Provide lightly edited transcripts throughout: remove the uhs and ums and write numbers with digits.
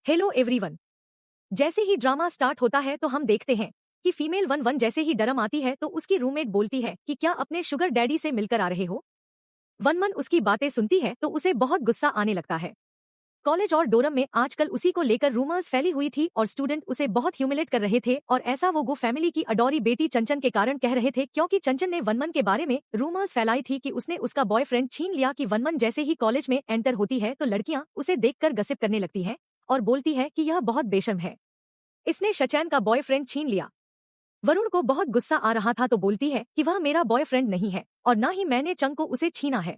Hello everyone. जैसे ही drama start होता है तो हम देखते हैं कि फीमेल वन वन जैसे ही डरम आती है तो उसकी रूममेट बोलती है कि क्या अपने शुगर डैडी से मिलकर आ रहे हो। वन वन उसकी बातें सुनती है तो उसे बहुत गुस्सा आने लगता है। कॉलेज और डोरम में आजकल उसी को लेकर रूमर्स फैली हुई थी और स्टूडेंट उसे बहुत ह्यूमिलेट कर रहे थे और ऐसा वो गो फैमिली की अडोरी बेटी चंचन के कारण कह रहे थे, क्योंकि चंचन ने वनमन के बारे में रूमर्स फैलाई थी कि उसने उसका बॉयफ्रेंड छीन लिया। कि वनमन जैसे ही कॉलेज में एंटर होती है तो लड़कियां उसे देखकर गसिप करने लगती हैं और बोलती है कि यह बहुत बेशर्म है, इसने शचैन का बॉयफ्रेंड छीन लिया। वरुण को बहुत गुस्सा आ रहा था तो बोलती है कि वह मेरा बॉयफ्रेंड नहीं है और ना ही मैंने चंग को उसे छीना है।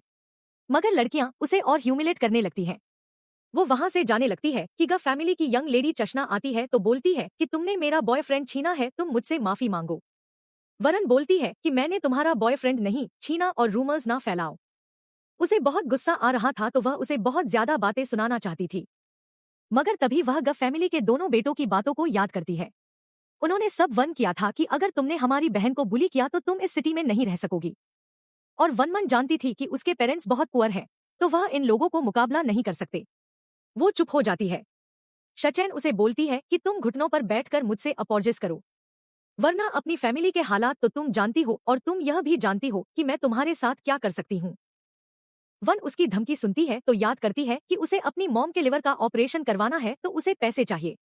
मगर लड़कियां उसे और ह्यूमिलेट करने लगती हैं। वो वहां से जाने लगती है कि ग फैमिली की यंग लेडी चशना आती है तो बोलती है कि तुमने मेरा बॉयफ्रेंड छीना है, तुम मुझसे माफी मांगो। वरुण बोलती है कि मैंने तुम्हारा बॉयफ्रेंड नहीं छीना और रूमर्स ना फैलाओ। उसे बहुत गुस्सा आ रहा था तो वह उसे बहुत ज्यादा बातें सुनाना चाहती थी, मगर तभी वह ग फैमिली के दोनों बेटों की बातों को याद करती है। उन्होंने सब वन किया था कि अगर तुमने हमारी बहन को बुली किया तो तुम इस सिटी में नहीं रह सकोगी। और वनमन जानती थी कि उसके पेरेंट्स बहुत पुअर हैं, तो वह इन लोगों को मुकाबला नहीं कर सकते। वो चुप हो जाती है। शचैन उसे बोलती है कि तुम घुटनों पर बैठकर मुझसे अपॉर्जिस करो, वरना अपनी फैमिली के हालात तो तुम जानती हो और तुम यह भी जानती हो कि मैं तुम्हारे साथ क्या कर सकती हूँ। वन उसकी धमकी सुनती है तो याद करती है कि उसे अपनी मॉम के लिवर का ऑपरेशन करवाना है तो उसे पैसे चाहिए,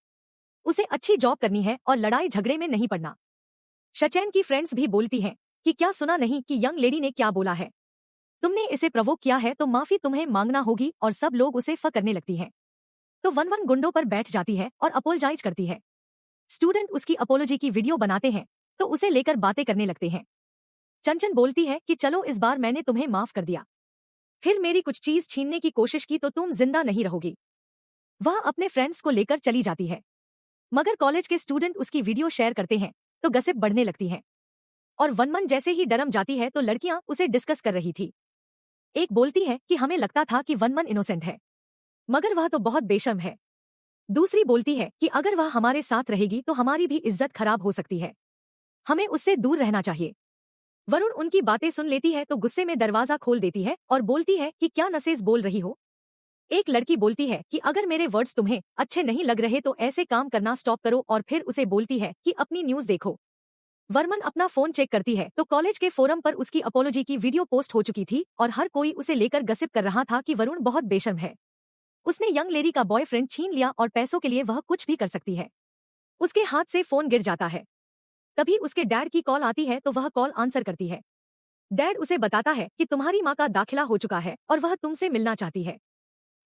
उसे अच्छी जॉब करनी है और लड़ाई झगड़े में नहीं पड़ना। शचैन की फ्रेंड्स भी बोलती हैं कि क्या सुना नहीं कि यंग लेडी ने क्या बोला है, तुमने इसे प्रवोक किया है तो माफी तुम्हें मांगना होगी, और सब लोग उसे फ करने लगती हैं। तो वन वन गुंडों पर बैठ जाती है और अपोलोजाइज करती है। स्टूडेंट उसकी अपोलॉजी की वीडियो बनाते हैं तो उसे लेकर बातें करने लगते हैं। चंचन बोलती है कि चलो इस बार मैंने तुम्हें माफ कर दिया, फिर मेरी कुछ चीज छीनने की कोशिश की तो तुम जिंदा नहीं रहोगी। वह अपने फ्रेंड्स को लेकर चली जाती है, मगर कॉलेज के स्टूडेंट उसकी वीडियो शेयर करते हैं तो गसिप बढ़ने लगती है। और वनमन जैसे ही डरम जाती है तो लड़कियां उसे डिस्कस कर रही थी। एक बोलती है कि हमें लगता था कि वनमन इनोसेंट है, मगर वह तो बहुत बेशर्म है। दूसरी बोलती है कि अगर वह हमारे साथ रहेगी तो हमारी भी इज्जत खराब हो सकती है, हमें उससे दूर रहना चाहिए। वरुण उनकी बातें सुन लेती है तो गुस्से में दरवाजा खोल देती है और बोलती है कि क्या नसेज बोल रही हो। एक लड़की बोलती है कि अगर मेरे वर्ड्स तुम्हें अच्छे नहीं लग रहे तो ऐसे काम करना स्टॉप करो, और फिर उसे बोलती है कि अपनी न्यूज देखो। वर्मन अपना फोन चेक करती है तो कॉलेज के फोरम पर उसकी अपोलॉजी की वीडियो पोस्ट हो चुकी थी और हर कोई उसे लेकर गसिप कर रहा था कि वरुण बहुत बेशर्म है, उसने यंग लेडी का बॉयफ्रेंड छीन लिया और पैसों के लिए वह कुछ भी कर सकती है। उसके हाथ से फोन गिर जाता है। तभी उसके डैड की कॉल आती है तो वह कॉल आंसर करती है। डैड उसे बताता है कि तुम्हारी माँ का दाखिला हो चुका है और वह तुमसे मिलना चाहती है।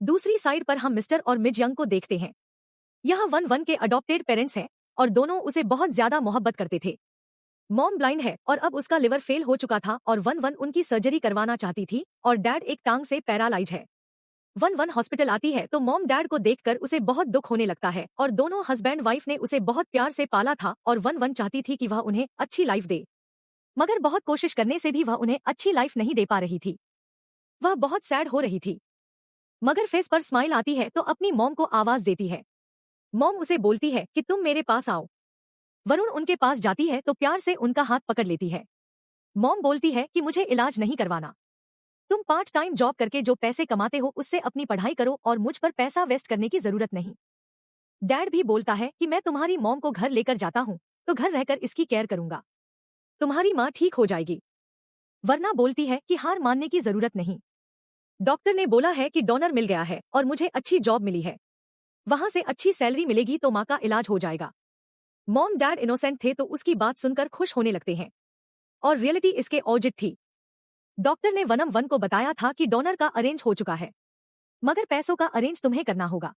दूसरी साइड पर हम मिस्टर और मिज यंग को देखते हैं। यह वन वन के अडॉप्टेड पेरेंट्स हैं और दोनों उसे बहुत ज्यादा मोहब्बत करते थे। मॉम ब्लाइंड है और अब उसका लिवर फेल हो चुका था और वन वन उनकी सर्जरी करवाना चाहती थी और डैड एक टांग से पैरालाइज है। वन वन हॉस्पिटल आती है तो मॉम डैड को देखकर उसे बहुत दुख होने लगता है और दोनों हस्बैंड वाइफ ने उसे बहुत प्यार से पाला था और वन वन चाहती थी कि वह उन्हें अच्छी लाइफ दे, मगर बहुत कोशिश करने से भी वह उन्हें अच्छी लाइफ नहीं दे पा रही थी। वह बहुत सैड हो रही थी, मगर फेस पर स्माइल आती है तो अपनी मॉम को आवाज देती है। मॉम उसे बोलती है कि तुम मेरे पास आओ। वरुण उनके पास जाती है तो प्यार से उनका हाथ पकड़ लेती है। मॉम बोलती है कि मुझे इलाज नहीं करवाना, तुम पार्ट टाइम जॉब करके जो पैसे कमाते हो उससे अपनी पढ़ाई करो और मुझ पर पैसा वेस्ट करने की जरूरत नहीं। डैड भी बोलता है कि मैं तुम्हारी मॉम को घर लेकर जाता हूँ तो घर रहकर इसकी केयर करूंगा, तुम्हारी माँ ठीक हो जाएगी। वरना बोलती है कि हार मानने की जरूरत नहीं, डॉक्टर ने बोला है कि डोनर मिल गया है और मुझे अच्छी जॉब मिली है, वहां से अच्छी सैलरी मिलेगी तो माँ का इलाज हो जाएगा। मॉम डैड इनोसेंट थे तो उसकी बात सुनकर खुश होने लगते हैं और रियलिटी इसके ऑपोजिट थी। डॉक्टर ने वनम वन को बताया था कि डोनर का अरेंज हो चुका है, मगर पैसों का अरेंज तुम्हें करना होगा,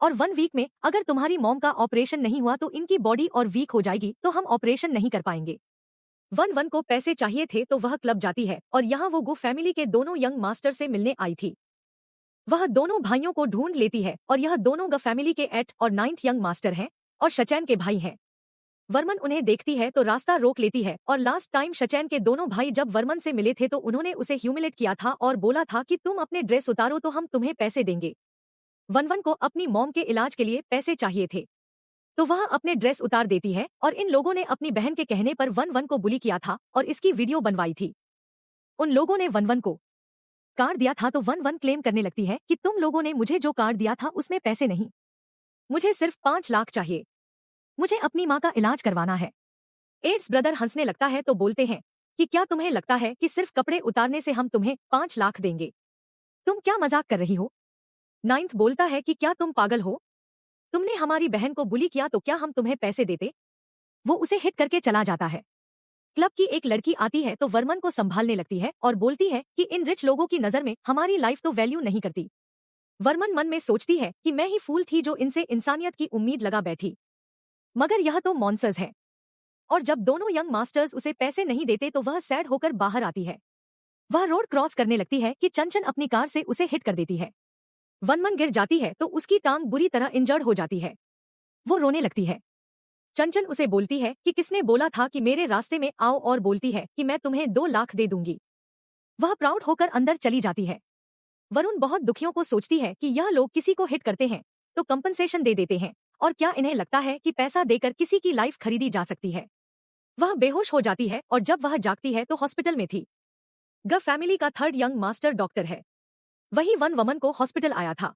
और 1 वीक में अगर तुम्हारी मॉम का ऑपरेशन नहीं हुआ तो इनकी बॉडी और वीक हो जाएगी तो हम ऑपरेशन नहीं कर पाएंगे। वन वन को पैसे चाहिए थे तो वह क्लब जाती है और यहाँ वो गो फैमिली के दोनों यंग मास्टर से मिलने आई थी। वह दोनों भाइयों को ढूंढ लेती है और यह दोनों ग फैमिली के 8 और 9th यंग मास्टर हैं और शचैन के भाई हैं। वर्मन उन्हें देखती है तो रास्ता रोक लेती है और लास्ट टाइम शचैन के दोनों भाई जब वर्मन से मिले थे तो उन्होंने उसे ह्यूमिलेट किया था और बोला था कि तुम अपने ड्रेस उतारो तो हम तुम्हें पैसे देंगे। वन वन को अपनी मॉम के इलाज के लिए पैसे चाहिए थे तो वह अपने ड्रेस उतार देती है और इन लोगों ने अपनी बहन के कहने पर वन वन को बुली किया था और इसकी वीडियो बनवाई थी। उन लोगों ने वन वन को कार्ड दिया था तो वन वन क्लेम करने लगती है कि तुम लोगों ने मुझे जो कार्ड दिया था उसमें पैसे नहीं, मुझे सिर्फ 5 लाख चाहिए। मुझे अपनी माँ का इलाज करवाना है। एड्स ब्रदर हंसने लगता है तो बोलते हैं कि क्या तुम्हें लगता है कि सिर्फ कपड़े उतारने से हम तुम्हें 5 लाख देंगे? तुम क्या मजाक कर रही हो? नाइन्थ बोलता है कि क्या तुम पागल हो? तुमने हमारी बहन को बुली किया तो क्या हम तुम्हें पैसे देते? वो उसे हिट करके चला जाता है। क्लब की एक लड़की आती है तो वर्मन को संभालने लगती है और बोलती है कि इन रिच लोगों की नजर में हमारी लाइफ तो वैल्यू नहीं करती। वर्मन मन में सोचती है कि मैं ही फूल थी जो इनसे इंसानियत की उम्मीद लगा बैठी, मगर यह तो मॉन्स्टर्स है। और जब दोनों यंग मास्टर्स उसे पैसे नहीं देते तो वह सैड होकर बाहर आती है। वह रोड क्रॉस करने लगती है कि चंचन अपनी कार से उसे हिट कर देती है। वनमन गिर जाती है तो उसकी टांग बुरी तरह इंजर्ड हो जाती है। वो रोने लगती है। चंचन उसे बोलती है कि किसने बोला था कि मेरे रास्ते में आओ, और बोलती है कि मैं तुम्हें 2 लाख दे दूंगी। वह प्राउड होकर अंदर चली जाती है। वरुण बहुत दुखियों को सोचती है कि यह लोग किसी को हिट करते हैं तो कंपनसेशन दे देते हैं, और क्या इन्हें लगता है कि पैसा देकर किसी की लाइफ खरीदी जा सकती है। वह बेहोश हो जाती है और जब वह जागती है तो हॉस्पिटल में थी। ग फैमिली का थर्ड यंग मास्टर डॉक्टर है। वही वन वमन को हॉस्पिटल आया था।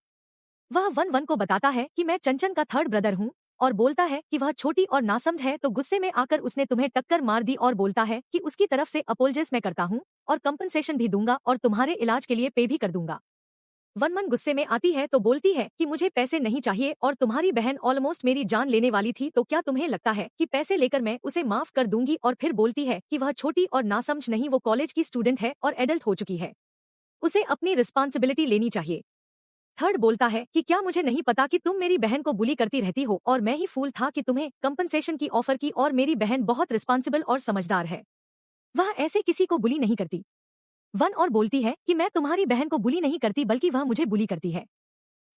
वह वन वन को बताता है कि मैं चंचन का थर्ड ब्रदर हूँ, और बोलता है कि वह छोटी और नासमझ है तो गुस्से में आकर उसने तुम्हें टक्कर मार दी, और बोलता है कि उसकी तरफ से अपोलजेस मैं करता हूँ और कंपनसेशन भी दूंगा और तुम्हारे इलाज के लिए पे भी कर दूंगा। वनमन गुस्से में आती है तो बोलती है कि मुझे पैसे नहीं चाहिए और तुम्हारी बहन ऑलमोस्ट मेरी जान लेने वाली थी, तो क्या तुम्हें लगता है कि पैसे लेकर मैं उसे माफ कर दूंगी? और फिर बोलती है कि वह छोटी और नासमझ नहीं, वो कॉलेज की स्टूडेंट है और एडल्ट हो चुकी है, उसे अपनी रिस्पॉन्सिबिलिटी लेनी चाहिए। थर्ड बोलता है कि क्या मुझे नहीं पता कि तुम मेरी बहन को बुली करती रहती हो, और मैं ही फूल था कि तुम्हें कंपनसेशन की ऑफर की, और मेरी बहन बहुत रिस्पॉन्सिबल और समझदार है, वह ऐसे किसी को बुली नहीं करती। वन और बोलती है कि मैं तुम्हारी बहन को बुली नहीं करती बल्कि वह मुझे बुली करती है।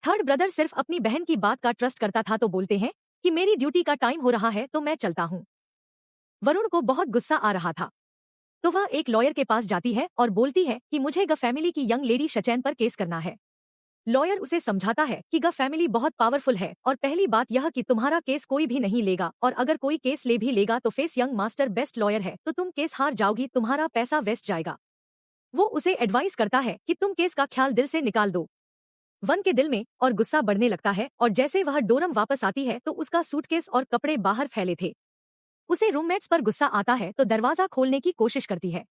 थर्ड ब्रदर सिर्फ अपनी बहन की बात का ट्रस्ट करता था तो बोलते हैं कि मेरी ड्यूटी का टाइम हो रहा है तो मैं चलता हूँ। वरुण को बहुत गुस्सा आ रहा था तो वह एक लॉयर के पास जाती है और बोलती है कि मुझे ग फैमिली की यंग लेडी शचैन पर केस करना है। लॉयर उसे समझाता है कि ग फैमिली बहुत पावरफुल है, और पहली बात यह कि तुम्हारा केस कोई भी नहीं लेगा, और अगर कोई केस ले भी लेगा तो face young master best lawyer है, तो तुम केस हार जाओगी, तुम्हारा पैसा वेस्ट जाएगा। वो उसे एडवाइस करता है कि तुम केस का ख्याल दिल से निकाल दो। वन के दिल में और गुस्सा बढ़ने लगता है, और जैसे वह डोरम वापस आती है तो उसका सूटकेस और कपड़े बाहर फैले थे। उसे रूममेट्स पर गुस्सा आता है तो दरवाजा खोलने की कोशिश करती है,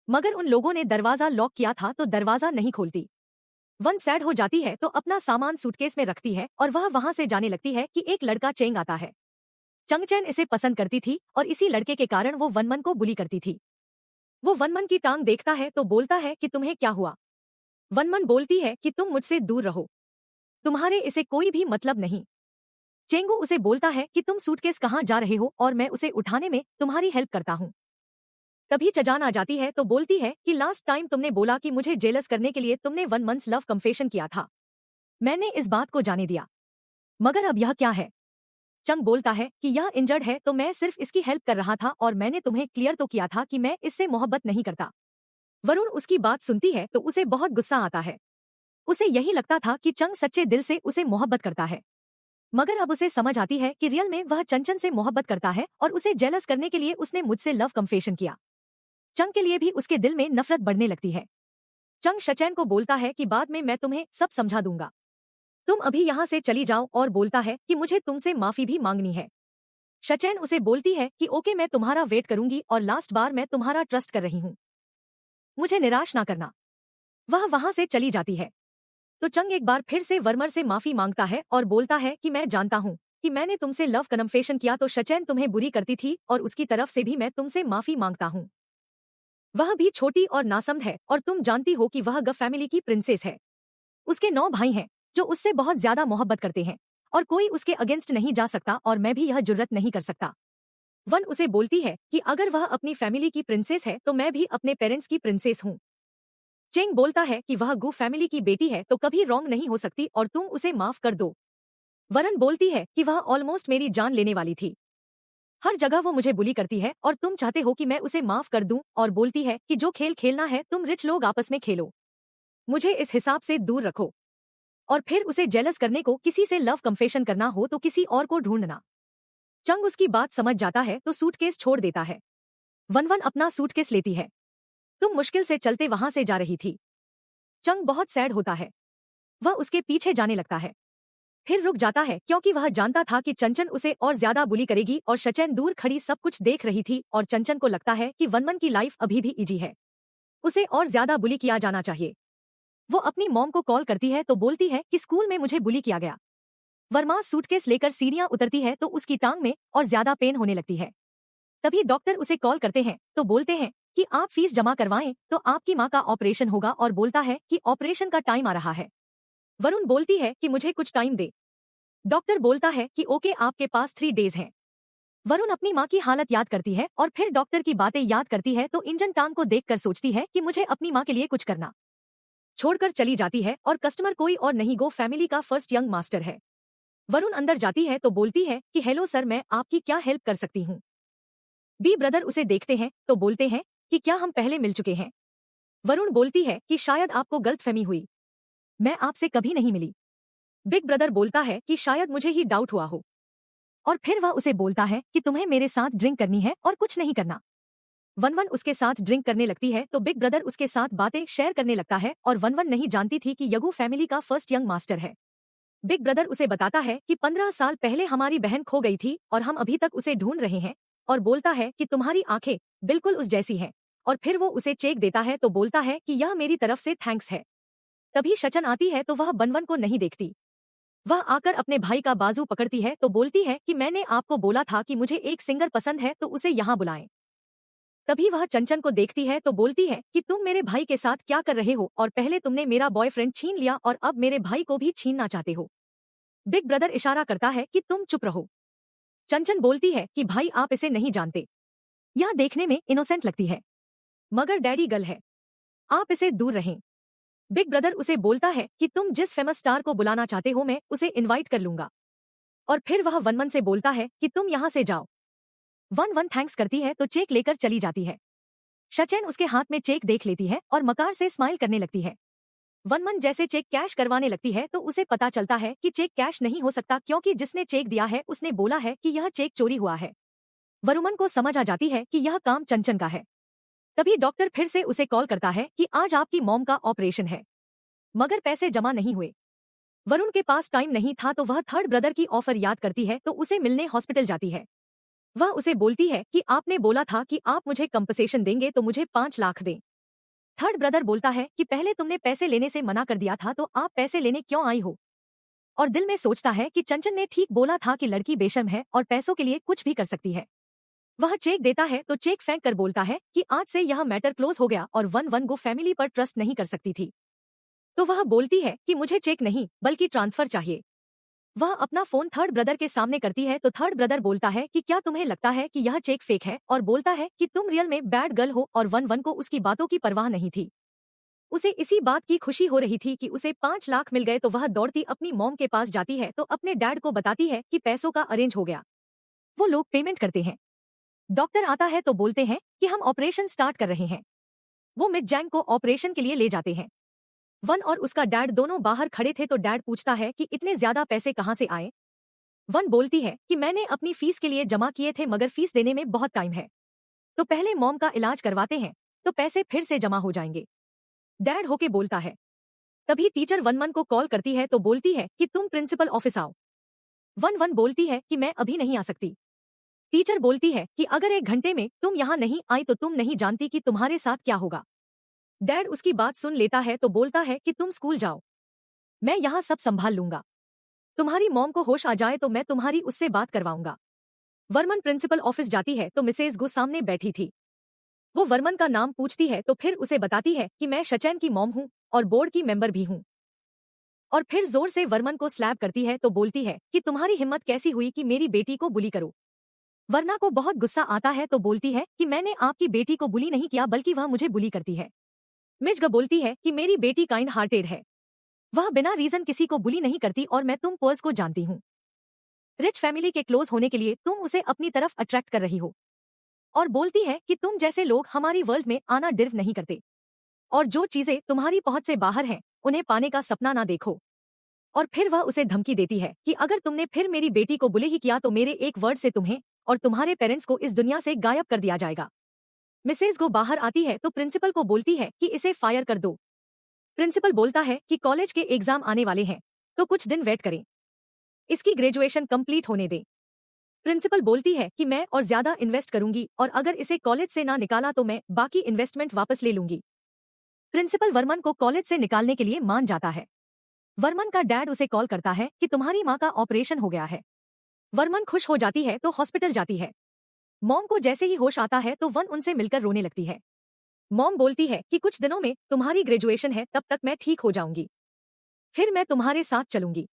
मगर उन लोगों ने दरवाजा लॉक किया था तो दरवाजा नहीं खोलती। वन सैड हो जाती है तो अपना सामान सूटकेस में रखती है और वह वहां से जाने लगती है कि एक लड़का चेंग आता है। चंगचैन इसे पसंद करती थी और इसी लड़के के कारण वो वनमन को बुली करती थी। वो वनमन की टांग देखता है तो बोलता है कि तुम्हें क्या हुआ? वनमन बोलती है कि तुम मुझसे दूर रहो, तुम्हारे इसे कोई भी मतलब नहीं। चेंगू उसे बोलता है कि तुम सूटकेस कहाँ जा रहे हो और मैं उसे उठाने में तुम्हारी हेल्प करता हूँ। तभी चजान आ जाती है तो बोलती है कि लास्ट टाइम तुमने बोला कि मुझे जेलस करने के लिए तुमने 1 मंथ्स लव कन्फेशन किया था, मैंने इस बात को जाने दिया, मगर अब यह क्या है? चंग बोलता है कि यह इंजर्ड है तो मैं सिर्फ इसकी हेल्प कर रहा था, और मैंने तुम्हें क्लियर तो किया था कि मैं इससे मोहब्बत नहीं करता। वरुण उसकी बात सुनती है तो उसे बहुत गुस्सा आता है। उसे यही लगता था कि चंग सच्चे दिल से उसे मोहब्बत करता है, मगर अब उसे समझ आती है कि रियल में वह चंचन से मोहब्बत करता है और उसे जेलस करने के लिए उसने मुझसे लव कन्फेशन किया। चंग के लिए भी उसके दिल में नफरत बढ़ने लगती है। चंग शचैन को बोलता है कि बाद में मैं तुम्हें सब समझा दूंगा, तुम अभी यहाँ से चली जाओ, और बोलता है कि मुझे तुमसे माफी भी मांगनी है। शचैन उसे बोलती है कि ओके, मैं तुम्हारा वेट करूंगी और लास्ट बार मैं तुम्हारा ट्रस्ट कर रही हूँ, मुझे निराश ना करना। वह वहां से चली जाती है तो चंग एक बार फिर से वर्मर से माफी मांगता है और बोलता है कि मैं जानता हूँ कि मैंने तुमसे लव कन्फेशन किया तो शचैन तुम्हें बुरी करती थी, और उसकी तरफ से भी मैं तुमसे माफी मांगता हूँ। वह भी छोटी और नासमझ है और तुम जानती हो कि वह ग फैमिली की प्रिंसेस है। उसके 9 भाई हैं जो उससे बहुत ज्यादा मोहब्बत करते हैं, और कोई उसके अगेंस्ट नहीं जा सकता, और मैं भी यह जुर्रत नहीं कर सकता। वन उसे बोलती है कि अगर वह अपनी फैमिली की प्रिंसेस है तो मैं भी अपने पेरेंट्स की प्रिंसेस हूँ। चेंग बोलता है कि वह गु फैमिली की बेटी है तो कभी रॉन्ग नहीं हो सकती और तुम उसे माफ कर दो। वरन बोलती है कि वह ऑलमोस्ट मेरी जान लेने वाली थी, हर जगह वो मुझे बुली करती है और तुम चाहते हो कि मैं उसे माफ कर दूं, और बोलती है कि जो खेल खेलना है तुम रिच लोग आपस में खेलो, मुझे इस हिसाब से दूर रखो, और फिर उसे जेलस करने को किसी से लव कन्फेशन करना हो तो किसी और को ढूंढना। चंग उसकी बात समझ जाता है तो सूटकेस छोड़ देता है। वन अपना सूटकेस लेती है। तुम मुश्किल से चलते वहां से जा रही थी। चंग बहुत सैड होता है, वह उसके पीछे जाने लगता है। फिर रुक जाता है क्योंकि वह जानता था कि चंचन उसे और ज्यादा बुली करेगी और शचैन दूर खड़ी सब कुछ देख रही थी और चंचन को लगता है कि वनमन की लाइफ अभी भी इजी है, उसे और ज्यादा बुली किया जाना चाहिए। वो अपनी मॉम को कॉल करती है तो बोलती है कि स्कूल में मुझे बुली किया गया। वर्मा सूटकेस लेकर सीढ़ियां उतरती है तो उसकी टांग में और ज्यादा पेन होने लगती है। तभी डॉक्टर उसे कॉल करते हैं तो बोलते हैं कि आप फीस जमा करवाएं तो आपकी माँ का ऑपरेशन होगा और बोलता है कि ऑपरेशन का टाइम आ रहा है। वरुण बोलती है कि मुझे कुछ टाइम दे। डॉक्टर बोलता है कि ओके आपके पास 3 डेज हैं। वरुण अपनी माँ की हालत याद करती है और फिर डॉक्टर की बातें याद करती है तो इंजन टांग को देखकर सोचती है कि मुझे अपनी माँ के लिए कुछ करना। छोड़कर चली जाती है और कस्टमर कोई और नहीं गो फैमिली का फर्स्ट यंग मास्टर है। वरुण अंदर जाती है तो बोलती है कि हेलो सर, मैं आपकी क्या हेल्प कर सकती हूँ। बी ब्रदर उसे देखते हैं तो बोलते हैं कि क्या हम पहले मिल चुके हैं। वरुण बोलती है कि शायद आपको गलतफहमी हुई, मैं आपसे कभी नहीं मिली। बिग ब्रदर बोलता है कि शायद मुझे ही डाउट हुआ हो और फिर वह उसे बोलता है कि तुम्हें मेरे साथ ड्रिंक करनी है और कुछ नहीं करना। वनवन उसके साथ ड्रिंक करने लगती है तो बिग ब्रदर उसके साथ बातें शेयर करने लगता है और वनवन नहीं जानती थी कि यगू फैमिली का फर्स्ट यंग मास्टर है। बिग ब्रदर उसे बताता है कि 15 साल पहले हमारी बहन खो गई थी और हम अभी तक उसे ढूंढ रहे हैं और बोलता है कि तुम्हारी आंखें बिल्कुल उस जैसी हैं और फिर वो उसे चेक देता है तो बोलता है कि यह मेरी तरफ से थैंक्स है। तभी शचन आती है तो वह वनवन को नहीं देखती। वह आकर अपने भाई का बाजू पकड़ती है तो बोलती है कि मैंने आपको बोला था कि मुझे एक सिंगर पसंद है तो उसे यहाँ बुलाएं। तभी वह चंचन को देखती है तो बोलती है कि तुम मेरे भाई के साथ क्या कर रहे हो और पहले तुमने मेरा बॉयफ्रेंड छीन लिया और अब मेरे भाई को भी छीनना चाहते हो। बिग ब्रदर इशारा करता है कि तुम चुप रहो। चंचन बोलती है कि भाई आप इसे नहीं जानते, यह देखने में इनोसेंट लगती है मगर डैडी गर्ल है, आप इसे दूर रहें। बिग ब्रदर उसे बोलता है कि तुम जिस फेमस स्टार को बुलाना चाहते हो मैं उसे इनवाइट कर लूंगा और फिर वह वनवन से बोलता है कि तुम यहाँ से जाओ। वन थैंक्स करती है तो चेक लेकर चली जाती है। शचैन उसके हाथ में चेक देख लेती है और मकार से स्माइल करने लगती है। वनमन जैसे चेक कैश करवाने लगती है तो उसे पता चलता है कि चेक कैश नहीं हो सकता क्योंकि जिसने चेक दिया है उसने बोला है कि यह चेक चोरी हुआ है। वरुमन को समझ आ जाती है कि यह काम चंचन का है। तभी डॉक्टर फिर से उसे कॉल करता है कि आज आपकी मॉम का ऑपरेशन है मगर पैसे जमा नहीं हुए। वरुण के पास टाइम नहीं था तो वह थर्ड ब्रदर की ऑफर याद करती है तो उसे मिलने हॉस्पिटल जाती है। वह उसे बोलती है कि आपने बोला था कि आप मुझे कंपनसेशन देंगे तो मुझे 5 लाख दें। थर्ड ब्रदर बोलता है कि पहले तुमने पैसे लेने से मना कर दिया था तो आप पैसे लेने क्यों आई हो, और दिल में सोचता है कि चंचन ने ठीक बोला था कि लड़की बेशर्म है और पैसों के लिए कुछ भी कर सकती है। वह चेक देता है तो चेक फेंक कर बोलता है कि आज से यह मैटर क्लोज हो गया और वन गो फैमिली पर ट्रस्ट नहीं कर सकती थी। तो वह बोलती है कि मुझे चेक नहीं बल्कि ट्रांसफर चाहिए। वह अपना फोन थर्ड ब्रदर के सामने करती है तो थर्ड ब्रदर बोलता है कि क्या तुम्हें लगता है कि यह चेक फेक है, और बोलता है कि तुम रियल में बैड गर्ल हो और वन को उसकी बातों की परवाह नहीं थी। उसे इसी बात की खुशी हो रही थी कि उसे 5 लाख मिल गए तो वह दौड़ती अपनी मॉम के पास जाती है तो अपने डैड को बताती है कि पैसों का अरेंज हो गया। वो लोग पेमेंट करते हैं। डॉक्टर आता है तो बोलते हैं कि हम ऑपरेशन स्टार्ट कर रहे हैं। वो मिड जैंग को ऑपरेशन के लिए ले जाते हैं। वन और उसका डैड दोनों बाहर खड़े थे तो डैड पूछता है कि इतने ज्यादा पैसे कहाँ से आए। वन बोलती है कि मैंने अपनी फीस के लिए जमा किए थे मगर फीस देने में बहुत टाइम है, तो पहले मॉम का इलाज करवाते हैं तो पैसे फिर से जमा हो जाएंगे। डैड होके बोलता है। तभी टीचर वनमन को कॉल करती है तो बोलती है कि तुम प्रिंसिपल ऑफिस आओ। वन बोलती है कि मैं अभी नहीं आ सकती। टीचर बोलती है कि अगर 1 घंटे में तुम यहाँ नहीं आई तो तुम नहीं जानती कि तुम्हारे साथ क्या होगा। डैड उसकी बात सुन लेता है तो बोलता है कि तुम स्कूल जाओ, मैं यहाँ सब संभाल लूंगा। तुम्हारी मॉम को होश आ जाए तो मैं तुम्हारी उससे बात करवाऊंगा। वर्मन प्रिंसिपल ऑफिस जाती है तो मिसेज गु सामने बैठी थी। वो वर्मन का नाम पूछती है तो फिर उसे बताती है कि मैं शचैन की मॉम हूँ और बोर्ड की मेंबर भी हूँ, और फिर जोर से वर्मन को स्लैप करती है तो बोलती है कि तुम्हारी हिम्मत कैसी हुई कि मेरी बेटी को बुली करो। वरना को बहुत गुस्सा आता है तो बोलती है कि मैंने आपकी बेटी को बुली नहीं किया बल्कि वह मुझे बुली करती है। मिजग बोलती है कि मेरी बेटी काइंड हार्टेड है, वह बिना रीजन किसी को बुली नहीं करती और मैं तुम पर्स को जानती हूँ। रिच फैमिली के क्लोज होने के लिए तुम उसे अपनी तरफ अट्रैक्ट कर रही हो, और बोलती है कि तुम जैसे लोग हमारी वर्ल्ड में आना डिर्व नहीं करते और जो चीजें तुम्हारी पहुंच से बाहर हैं उन्हें पाने का सपना ना देखो। और फिर वह उसे धमकी देती है कि अगर तुमने फिर मेरी बेटी को बुले ही किया तो मेरे एक वर्ड से तुम्हें और तुम्हारे पेरेंट्स को इस दुनिया से गायब कर दिया जाएगा। मिसेज गो बाहर आती है तो प्रिंसिपल को बोलती है कि इसे फायर कर दो। प्रिंसिपल बोलता है कि कॉलेज के एग्जाम आने वाले हैं तो कुछ दिन वेट करें। इसकी ग्रेजुएशन कंप्लीट होने दें। प्रिंसिपल बोलती है कि मैं और ज्यादा इन्वेस्ट करूंगी और अगर इसे कॉलेज से ना निकाला तो मैं बाकी इन्वेस्टमेंट वापस ले लूंगी। प्रिंसिपल वर्मन को कॉलेज से निकालने के लिए मान जाता है। वर्मन का डैड उसे कॉल करता है कि तुम्हारी माँ का ऑपरेशन हो गया है। वर्मन खुश हो जाती है तो हॉस्पिटल जाती है। मॉम को जैसे ही होश आता है तो वन उनसे मिलकर रोने लगती है। मॉम बोलती है कि कुछ दिनों में तुम्हारी ग्रेजुएशन है, तब तक मैं ठीक हो जाऊंगी, फिर मैं तुम्हारे साथ चलूंगी।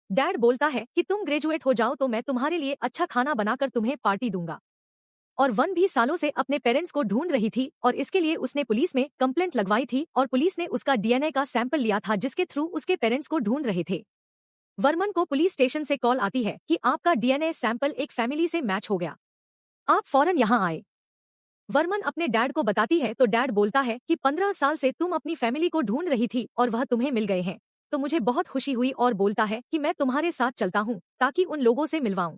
डैड बोलता है कि तुम ग्रेजुएट हो जाओ तो मैं तुम्हारे लिए अच्छा खाना बनाकर तुम्हें पार्टी दूंगा। और वन भी सालों से अपने पेरेंट्स को ढूंढ रही थी और इसके लिए उसने पुलिस में कंप्लेंट लगवाई थी और पुलिस ने उसका डीएनए का सैंपल लिया था जिसके थ्रू उसके पेरेंट्स को ढूंढ रहे थे। वर्मन को पुलिस स्टेशन से कॉल आती है कि आपका डीएनए सैंपल एक फैमिली से मैच हो गया, आप फौरन यहाँ आए। वर्मन अपने डैड को बताती है तो डैड बोलता है कि 15 साल से तुम अपनी फैमिली को ढूंढ रही थी और वह तुम्हें मिल गए हैं, तो मुझे बहुत खुशी हुई और बोलता है कि मैं तुम्हारे साथ चलता हूँ ताकि उन लोगों से मिलवाऊं।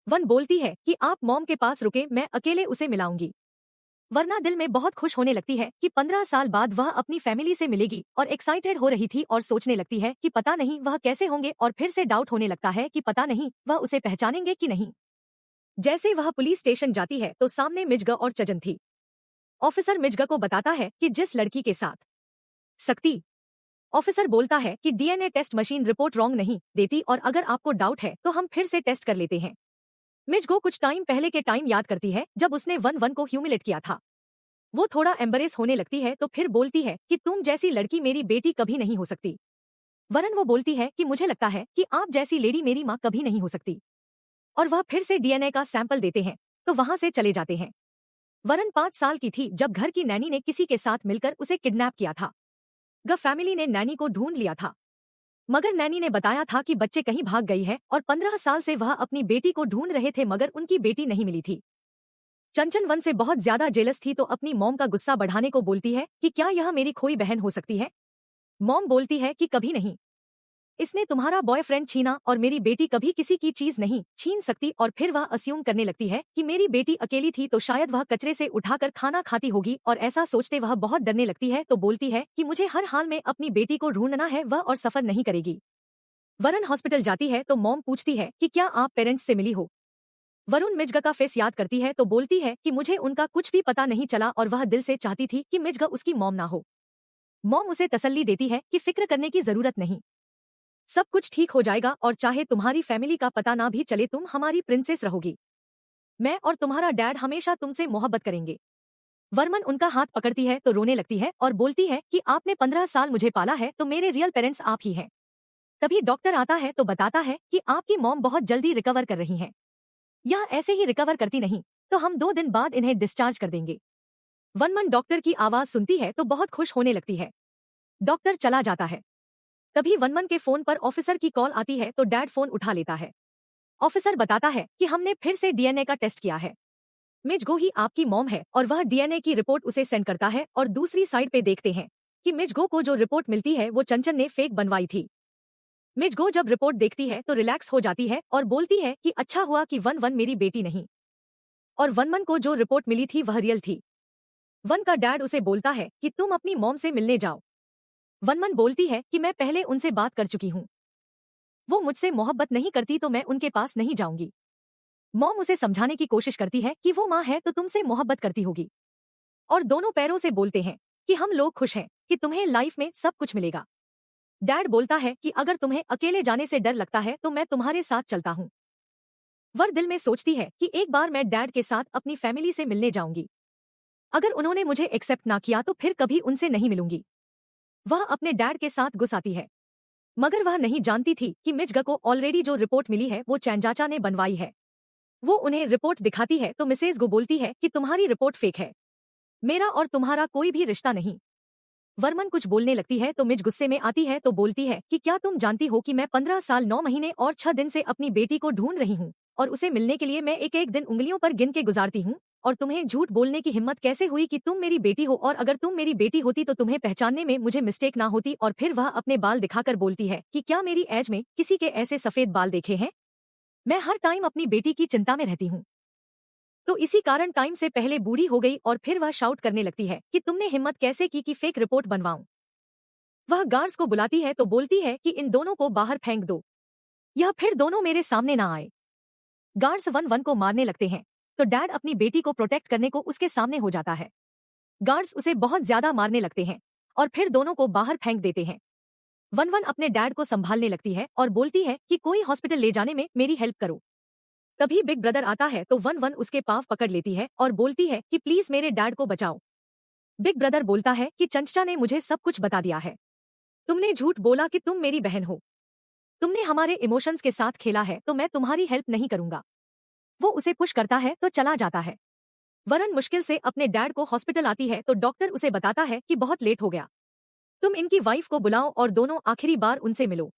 वन बोलती है कि आप मॉम के पास रुके, मैं अकेले उसे मिलाऊंगी। वरना दिल में बहुत खुश होने लगती है कि 15 साल बाद वह अपनी फैमिली से मिलेगी और एक्साइटेड हो रही थी और सोचने लगती है कि पता नहीं वह कैसे होंगे और फिर से डाउट होने लगता है कि पता नहीं वह उसे पहचानेंगे कि नहीं। जैसे वह पुलिस स्टेशन जाती है तो सामने मिजगा और चजन थी। ऑफिसर मिजगा को बताता है कि जिस लड़की के साथ सकती। ऑफिसर बोलता है कि DNA test machine report wrong नहीं देती और अगर आपको डाउट है तो हम फिर से टेस्ट कर लेते हैं। मिजगो कुछ टाइम पहले के टाइम याद करती है जब उसने वन वन को ह्यूमिलेट किया था। वो थोड़ा एम्बरेस होने लगती है तो फिर बोलती है कि तुम जैसी लड़की मेरी बेटी कभी नहीं हो सकती। वरन वो बोलती है कि मुझे लगता है कि आप जैसी लेडी मेरी माँ कभी नहीं हो सकती। और वह फिर से डीएनए का सैंपल देते हैं तो वहां से चले जाते हैं। वरन 5 साल की थी जब घर की नैनी ने किसी के साथ मिलकर उसे किडनैप किया था। ग फैमिली ने नैनी को ढूंढ लिया था, मगर नैनी ने बताया था कि बच्चे कहीं भाग गई है और 15 साल से वह अपनी बेटी को ढूंढ रहे थे मगर उनकी बेटी नहीं मिली थी। चंचन वन से बहुत ज्यादा जेलस थी तो अपनी मॉम का गुस्सा बढ़ाने को बोलती है कि क्या यह मेरी खोई बहन हो सकती है। मॉम बोलती है कि कभी नहीं, इसने तुम्हारा बॉयफ्रेंड छीना और मेरी बेटी कभी किसी की चीज नहीं छीन सकती। और फिर वह अस्यूम करने लगती है कि मेरी बेटी अकेली थी तो शायद वह कचरे से उठाकर खाना खाती होगी और ऐसा सोचते वह बहुत डरने लगती है तो बोलती है कि मुझे हर हाल में अपनी बेटी को ढूंढना है, वह और सफर नहीं करेगी। वरुण हॉस्पिटल जाती है तो मॉम पूछती है कि क्या आप पेरेंट्स से मिली हो। वरुण मिजगा का फेस याद करती है तो बोलती है कि मुझे उनका कुछ भी पता नहीं चला और वह दिल से चाहती थी कि मिजगा उसकी मॉम ना हो। मॉम उसे तसल्ली देती है कि फिक्र करने की जरूरत नहीं, सब कुछ ठीक हो जाएगा और चाहे तुम्हारी फैमिली का पता ना भी चले तुम हमारी प्रिंसेस रहोगी। मैं और तुम्हारा डैड हमेशा तुमसे मोहब्बत करेंगे। वर्मन उनका हाथ पकड़ती है तो रोने लगती है और बोलती है कि आपने 15 साल मुझे पाला है तो मेरे रियल पेरेंट्स आप ही हैं। तभी डॉक्टर आता है तो बताता है कि आपकी मॉम बहुत जल्दी रिकवर कर रही हैं। यह ऐसे ही रिकवर करती नहीं तो हम 2 दिन बाद इन्हें डिस्चार्ज कर देंगे। वनमन डॉक्टर की आवाज सुनती है तो बहुत खुश होने लगती है। डॉक्टर चला जाता है। तभी वनमन के फोन पर ऑफिसर की कॉल आती है तो डैड फोन उठा लेता है। ऑफिसर बताता है कि हमने फिर से डीएनए का टेस्ट किया है, मिजगो ही आपकी मॉम है और वह डीएनए की रिपोर्ट उसे सेंड करता है और दूसरी साइड पे देखते हैं कि मिजगो को जो रिपोर्ट मिलती है वो चंचन ने फेक बनवाई थी। मिजगो जब रिपोर्ट देखती है तो रिलैक्स हो जाती है और बोलती है कि अच्छा हुआ कि वन वन मेरी बेटी नहीं, और वनमन को जो रिपोर्ट मिली थी वह रियल थी। वन का डैड उसे बोलता है कि तुम अपनी मॉम से मिलने जाओ। वनमन बोलती है कि मैं पहले उनसे बात कर चुकी हूँ, वो मुझसे मोहब्बत नहीं करती तो मैं उनके पास नहीं जाऊंगी। मॉम उसे समझाने की कोशिश करती है कि वो माँ है तो तुमसे मोहब्बत करती होगी, और दोनों पैरों से बोलते हैं कि हम लोग खुश हैं कि तुम्हें लाइफ में सब कुछ मिलेगा। डैड बोलता है कि अगर तुम्हें अकेले जाने से डर लगता है तो मैं तुम्हारे साथ चलता हूँ। वर दिल में सोचती है कि एक बार मैं डैड के साथ अपनी फैमिली से मिलने जाऊंगी, अगर उन्होंने मुझे एक्सेप्ट ना किया तो फिर कभी उनसे नहीं मिलूंगी। वह अपने डैड के साथ गुस्साती है, मगर वह नहीं जानती थी कि मिजगा को ऑलरेडी जो रिपोर्ट मिली है वो चैंजाचा ने बनवाई है। वो उन्हें रिपोर्ट दिखाती है तो मिसेज गो बोलती है कि तुम्हारी रिपोर्ट फेक है, मेरा और तुम्हारा कोई भी रिश्ता नहीं। वर्मन कुछ बोलने लगती है तो मिज गुस्से में आती है तो बोलती है कि क्या तुम जानती हो कि मैं 15 साल 9 महीने और 6 दिन से अपनी बेटी को ढूंढ रही हूँ और उसे मिलने के लिए मैं एक एक दिन उंगलियों पर गिन के गुजारती हूँ, और तुम्हें झूठ बोलने की हिम्मत कैसे हुई कि तुम मेरी बेटी हो, और अगर तुम मेरी बेटी होती तो तुम्हें पहचानने में मुझे मिस्टेक ना होती। और फिर वह अपने बाल दिखाकर बोलती है कि क्या मेरी एज में किसी के ऐसे सफेद बाल देखे हैं, मैं हर टाइम अपनी बेटी की चिंता में रहती हूँ, तो इसी कारण टाइम से पहले बूढ़ी हो गई। और फिर वह शाउट करने लगती है कि तुमने हिम्मत कैसे की कि फेक रिपोर्ट बनवाऊं। वह गार्ड्स को बुलाती है तो बोलती है कि इन दोनों को बाहर फेंक दो। यह फिर दोनों मेरे सामने ना आए। गार्ड्स वन वन को मारने लगते हैं तो डैड अपनी बेटी को प्रोटेक्ट करने को उसके सामने हो जाता है। गार्ड्स उसे बहुत ज्यादा मारने लगते हैं और फिर दोनों को बाहर फेंक देते हैं। वन वन अपने डैड को संभालने लगती है और बोलती है कि कोई हॉस्पिटल ले जाने में मेरी हेल्प करो। तभी बिग ब्रदर आता है तो वन वन उसके पाँव पकड़ लेती है और बोलती है कि प्लीज मेरे डैड को बचाओ। बिग ब्रदर बोलता है कि चंचला ने मुझे सब कुछ बता दिया है। तुमने झूठ बोला कि तुम मेरी बहन हो। तुमने हमारे इमोशंस के साथ खेला है तो मैं तुम्हारी हेल्प नहीं करूंगा। वो उसे पुश करता है तो चला जाता है। वरन मुश्किल से अपने डैड को हॉस्पिटल आती है तो डॉक्टर उसे बताता है कि बहुत लेट हो गया। तुम इनकी वाइफ को बुलाओ और दोनों आखिरी बार उनसे मिलो।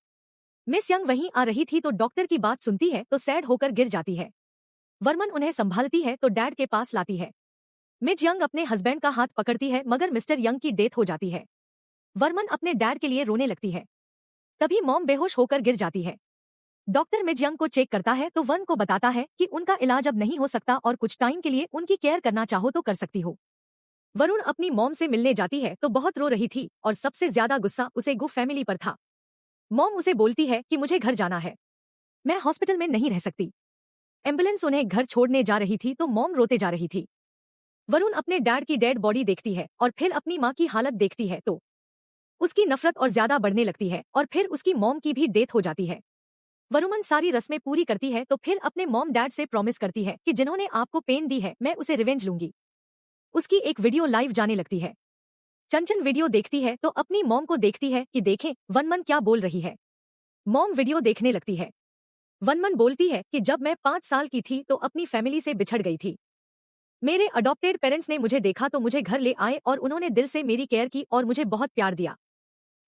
मिस यंग वहीं आ रही थी तो डॉक्टर की बात सुनती है तो सैड होकर गिर जाती है। वर्मन उन्हें संभालती है तो डैड के पास लाती है। मिज यंग अपने हस्बैंड का हाथ पकड़ती है मगर मिस्टर यंग की डेथ हो जाती है। वर्मन अपने डैड के लिए रोने लगती है। तभी मॉम बेहोश होकर गिर जाती है। डॉक्टर मिज यंग को चेक करता है तो वन को बताता है कि उनका इलाज अब नहीं हो सकता और कुछ टाइम के लिए उनकी केयर करना चाहो तो कर सकती हो। वरुण अपनी मॉम से मिलने जाती है तो बहुत रो रही थी और सबसे ज्यादा गुस्सा उसे गु फैमिली पर था। मॉम उसे बोलती है कि मुझे घर जाना है, मैं हॉस्पिटल में नहीं रह सकती। एम्बुलेंस उन्हें घर छोड़ने जा रही थी तो मॉम रोते जा रही थी। वरुण अपने डैड की डेड बॉडी देखती है और फिर अपनी माँ की हालत देखती है तो उसकी नफरत और ज्यादा बढ़ने लगती है और फिर उसकी मॉम की भी डेथ हो जाती है। वरुमन सारी रस्में पूरी करती है तो फिर अपने मॉम डैड से प्रॉमिस करती है कि जिन्होंने आपको पेन दी है मैं उसे रिवेंज लूंगी। उसकी एक वीडियो लाइव जाने लगती है। चंचन वीडियो देखती है तो अपनी मॉम को देखती है कि देखें वनमन क्या बोल रही है। मॉम वीडियो देखने लगती है। वनमन बोलती है कि जब मैं 5 साल की थी तो अपनी फैमिली से बिछड़ गई थी। मेरे अडॉप्टेड पेरेंट्स ने मुझे देखा तो मुझे घर ले आए और उन्होंने दिल से मेरी केयर की और मुझे बहुत प्यार दिया।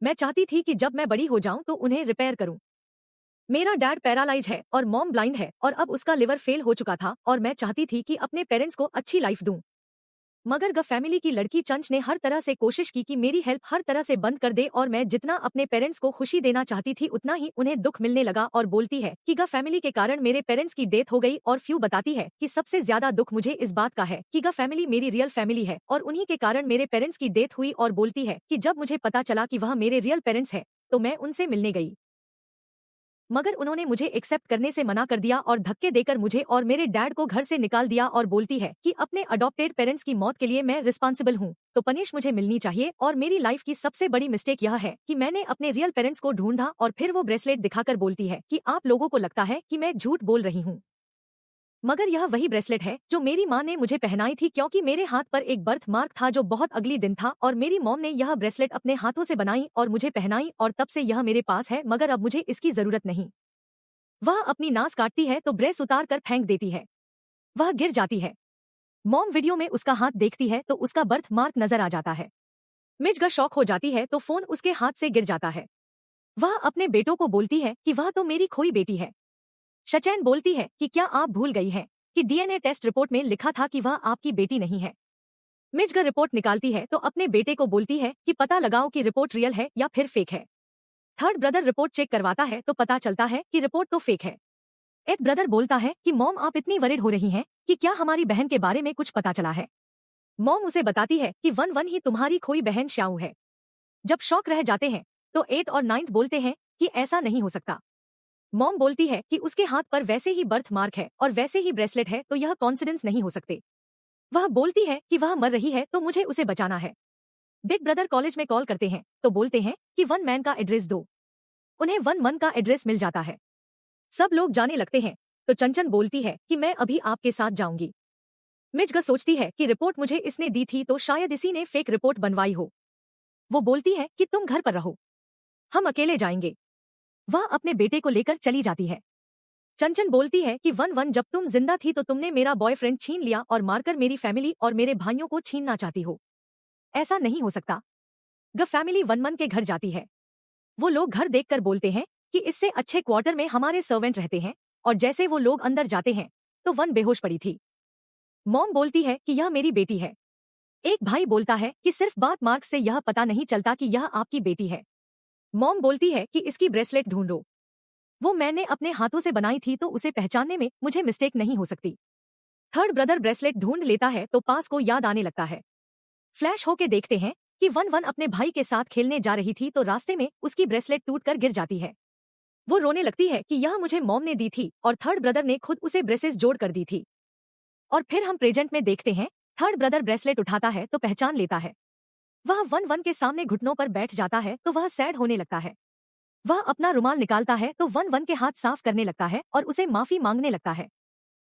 मैं चाहती थी कि जब मैं बड़ी हो जाऊं तो उन्हें रिपेयर करूं। मेरा डैड पैरालाइज है और मॉम ब्लाइंड है और अब उसका लिवर फेल हो चुका था और मैं चाहती थी कि अपने पेरेंट्स को अच्छी लाइफ दूं। मगर ग फैमिली की लड़की चंच ने हर तरह से कोशिश की कि मेरी हेल्प हर तरह से बंद कर दे और मैं जितना अपने पेरेंट्स को खुशी देना चाहती थी उतना ही उन्हें दुख मिलने लगा और बोलती है कि ग फैमिली के कारण मेरे पेरेंट्स की डेथ हो गई और फ्यू बताती है कि सबसे ज्यादा दुख मुझे इस बात का है कि ग फैमिली मेरी रियल फैमिली है और उन्हीं के कारण मेरे पेरेंट्स की डेथ हुई और बोलती है कि जब मुझे पता चला कि वह मेरे रियल पेरेंट्स है तो मैं उनसे मिलने गई मगर उन्होंने मुझे एक्सेप्ट करने से मना कर दिया और धक्के देकर मुझे और मेरे डैड को घर से निकाल दिया और बोलती है कि अपने अडॉप्टेड पेरेंट्स की मौत के लिए मैं रिस्पॉन्सिबल हूँ तो पनिश मुझे मिलनी चाहिए और मेरी लाइफ की सबसे बड़ी मिस्टेक यह है कि मैंने अपने रियल पेरेंट्स को ढूंढा और फिर वो ब्रेसलेट दिखाकर बोलती है कि आप लोगों को लगता है कि मैं झूठ बोल रही हूँ मगर यह वही ब्रेसलेट है जो मेरी माँ ने मुझे पहनाई थी क्योंकि मेरे हाथ पर एक बर्थ मार्क था जो बहुत अगली दिन था और मेरी मॉम ने यह ब्रेसलेट अपने हाथों से बनाई और मुझे पहनाई और तब से यह मेरे पास है मगर अब मुझे इसकी जरूरत नहीं। वह अपनी नास काटती है तो ब्रेस उतार कर फेंक देती है। वह गिर जाती है। मॉम वीडियो में उसका हाथ देखती है तो उसका बर्थ मार्क नजर आ जाता है। मिजगा शॉक हो जाती है तो फोन उसके हाथ से गिर जाता है। वह अपने बेटों को बोलती है कि वह तो मेरी खोई बेटी है। शचैन बोलती है कि क्या आप भूल गई हैं कि डीएनए टेस्ट रिपोर्ट में लिखा था कि वह आपकी बेटी नहीं है। मिजगा रिपोर्ट निकालती है तो अपने बेटे को बोलती है कि पता लगाओ कि रिपोर्ट रियल है या फिर फेक है। थर्ड ब्रदर रिपोर्ट चेक करवाता है तो पता चलता है कि रिपोर्ट तो फेक है। एथ ब्रदर बोलता है कि मॉम आप इतनी वरिड हो रही हैं कि क्या हमारी बहन के बारे में कुछ पता चला है। मॉम उसे बताती है कि वन वन ही तुम्हारी खोई बहन श्याऊ है। जब शौक रह जाते हैं तो 8 और 9 बोलते हैं कि ऐसा नहीं हो सकता। मॉम बोलती है कि उसके हाथ पर वैसे ही बर्थ मार्क है और वैसे ही ब्रेसलेट है तो यह कॉन्सिडेंस नहीं हो सकते। वह बोलती है कि वह मर रही है तो मुझे उसे बचाना है। बिग ब्रदर कॉलेज में कॉल करते हैं तो बोलते हैं कि वन मैन का एड्रेस दो। उन्हें वन मन का एड्रेस मिल जाता है। सब लोग जाने लगते हैं तो चंचन बोलती है कि मैं अभी आपके साथ जाऊंगी। मिजगा सोचती है कि रिपोर्ट मुझे इसने दी थी तो शायद इसी ने फेक रिपोर्ट बनवाई हो। वो बोलती है कि तुम घर पर रहो, हम अकेले जाएंगे। वह अपने बेटे को लेकर चली जाती है। चंचन बोलती है कि वन वन जब तुम जिंदा थी तो तुमने मेरा बॉयफ्रेंड छीन लिया और मारकर मेरी फैमिली और मेरे भाइयों को छीनना चाहती हो। ऐसा नहीं हो सकता। ग फैमिली वन मन के घर जाती है। वो लोग घर देखकर बोलते हैं कि इससे अच्छे क्वार्टर में हमारे सर्वेंट रहते हैं और जैसे वो लोग अंदर जाते हैं तो वन बेहोश पड़ी थी। मॉम बोलती है कि यह मेरी बेटी है। एक भाई बोलता है कि सिर्फ बात मार्क से यह पता नहीं चलता कि यह आपकी बेटी है। मॉम बोलती है कि इसकी ब्रेसलेट ढूंढो, वो मैंने अपने हाथों से बनाई थी तो उसे पहचानने में मुझे मिस्टेक नहीं हो सकती। थर्ड ब्रदर ब्रेसलेट ढूंढ लेता है तो पास को याद आने लगता है। फ्लैश होके देखते हैं कि वन वन अपने भाई के साथ खेलने जा रही थी तो रास्ते में उसकी ब्रेसलेट टूटकर गिर जाती है। वो रोने लगती है कि यह मुझे मॉम ने दी थी और थर्ड ब्रदर ने खुद उसे ब्रेसेस जोड़ कर दी थी। और फिर हम प्रेजेंट में देखते हैं, थर्ड ब्रदर ब्रेसलेट उठाता है तो पहचान लेता है। वह वन वन के सामने घुटनों पर बैठ जाता है तो वह सैड होने लगता है। वह अपना रुमाल निकालता है तो वन वन के हाथ साफ करने लगता है और उसे माफी मांगने लगता है।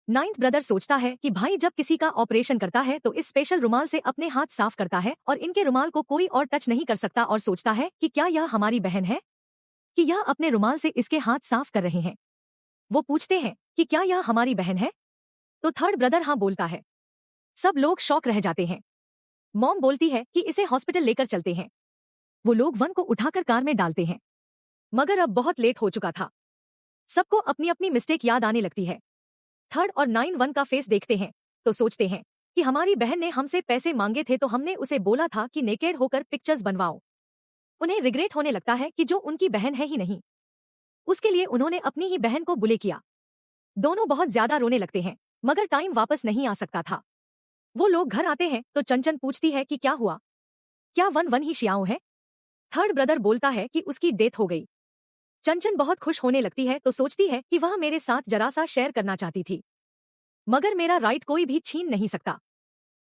नाइन्थ ब्रदर सोचता है कि भाई जब किसी का ऑपरेशन करता है तो इस स्पेशल रुमाल से अपने हाथ साफ करता है और इनके रुमाल को कोई और टच नहीं कर सकता और सोचता है कि क्या यह हमारी बहन है कि यह अपने रुमाल से इसके हाथ साफ कर रहे हैं। वो पूछते हैं कि क्या यह हमारी बहन है, तो थर्ड ब्रदर हाँ बोलता है। सब लोग शॉक रह जाते हैं। मॉम बोलती है कि इसे हॉस्पिटल लेकर चलते हैं। वो लोग वन को उठाकर कार में डालते हैं, मगर अब बहुत लेट हो चुका था। सबको अपनी अपनी मिस्टेक याद आने लगती है। थर्ड और नाइन वन का फेस देखते हैं तो सोचते हैं कि हमारी बहन ने हमसे पैसे मांगे थे तो हमने उसे बोला था कि नेकेड होकर पिक्चर्स बनवाओ। उन्हें रिग्रेट होने लगता है कि जो उनकी बहन है ही नहीं, उसके लिए उन्होंने अपनी ही बहन को बुले किया। दोनों बहुत ज्यादा रोने लगते हैं, मगर टाइम वापस नहीं आ सकता था। वो लोग घर आते हैं तो चंचन पूछती है कि क्या हुआ, क्या वन वन ही शियाओ है। थर्ड ब्रदर बोलता है कि उसकी डेथ हो गई। चंचन बहुत खुश होने लगती है तो सोचती है कि वह मेरे साथ जरा सा शेयर करना चाहती थी, मगर मेरा राइट कोई भी छीन नहीं सकता।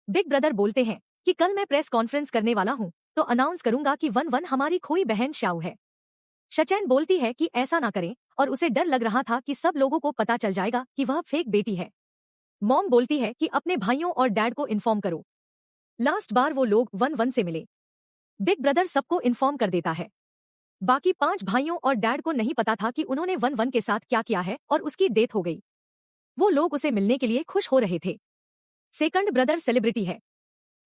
बिग ब्रदर बोलते हैं कि कल मैं प्रेस कॉन्फ्रेंस करने वाला हूँ तो अनाउंस करूंगा कि वन वन हमारी खोई बहन श्याऊ है। शचैन बोलती है कि ऐसा ना करें और उसे डर लग रहा था कि सब लोगों को पता चल जाएगा कि वह फेक बेटी है। मॉम बोलती है कि अपने भाइयों और डैड को इन्फॉर्म करो। लास्ट बार वो लोग वन वन से मिले। बिग ब्रदर सबको इन्फॉर्म कर देता है। बाकी 5 भाइयों और डैड को नहीं पता था कि उन्होंने वन वन के साथ क्या किया है और उसकी डेथ हो गई। वो लोग उसे मिलने के लिए खुश हो रहे थे। सेकंड ब्रदर सेलिब्रिटी है।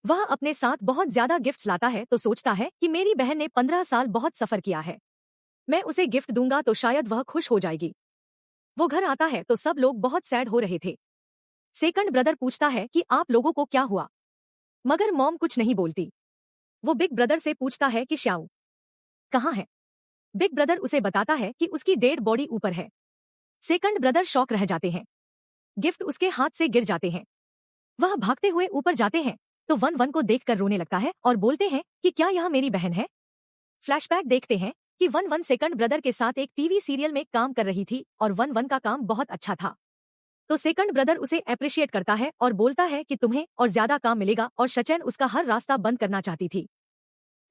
वह अपने साथ बहुत ज्यादा गिफ्ट्स लाता है तो सोचता है कि मेरी बहन ने 15 साल बहुत सफर किया है, मैं उसे गिफ्ट दूंगा तो शायद वह खुश हो जाएगी। वो घर आता है तो सब लोग बहुत सैड हो रहे थे। सेकंड ब्रदर पूछता है कि आप लोगों को क्या हुआ, मगर मॉम कुछ नहीं बोलती। वो बिग ब्रदर से पूछता है कि श्याऊ कहाँ है। बिग ब्रदर उसे बताता है कि उसकी डेड बॉडी ऊपर है। सेकंड ब्रदर शॉक रह जाते हैं। गिफ्ट उसके हाथ से गिर जाते हैं। वह भागते हुए ऊपर जाते हैं तो वन वन को देखकर रोने लगता है और बोलते हैं कि क्या यह मेरी बहन है। फ्लैशबैक देखते हैं कि वन वन सेकंड ब्रदर के साथ एक टीवी सीरियल में काम कर रही थी और वन वन का काम बहुत अच्छा था, तो सेकंड ब्रदर उसे अप्रिशिएट करता है और बोलता है कि तुम्हें और ज्यादा काम मिलेगा और शचैन उसका हर रास्ता बंद करना चाहती थी।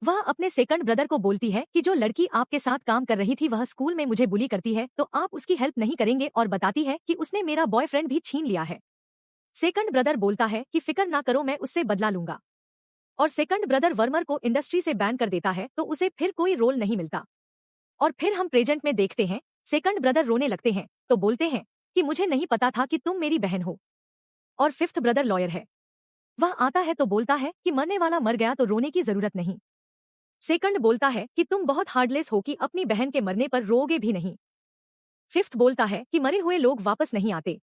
वह अपने सेकंड ब्रदर को बोलती है कि जो लड़की आपके साथ काम कर रही थी वह स्कूल में मुझे बुली करती है तो आप उसकी हेल्प नहीं करेंगे और बताती है कि उसने मेरा बॉयफ्रेंड भी छीन लिया है। सेकंड ब्रदर बोलता है कि फिक्र ना करो, मैं उससे बदला लूंगा। और सेकंड ब्रदर वर्मर को इंडस्ट्री से बैन कर देता है तो उसे फिर कोई रोल नहीं मिलता। और फिर हम प्रेजेंट में देखते हैं, सेकंड ब्रदर रोने लगते हैं तो बोलते हैं कि मुझे नहीं पता था कि तुम मेरी बहन हो। और फिफ्थ ब्रदर लॉयर है। वह आता है तो बोलता है कि मरने वाला मर गया तो रोने की जरूरत नहीं। सेकंड बोलता है कि तुम बहुत हार्डलेस हो कि अपनी बहन के मरने पर रोओगे भी नहीं। फिफ्थ बोलता है कि मरे हुए लोग वापस नहीं आते,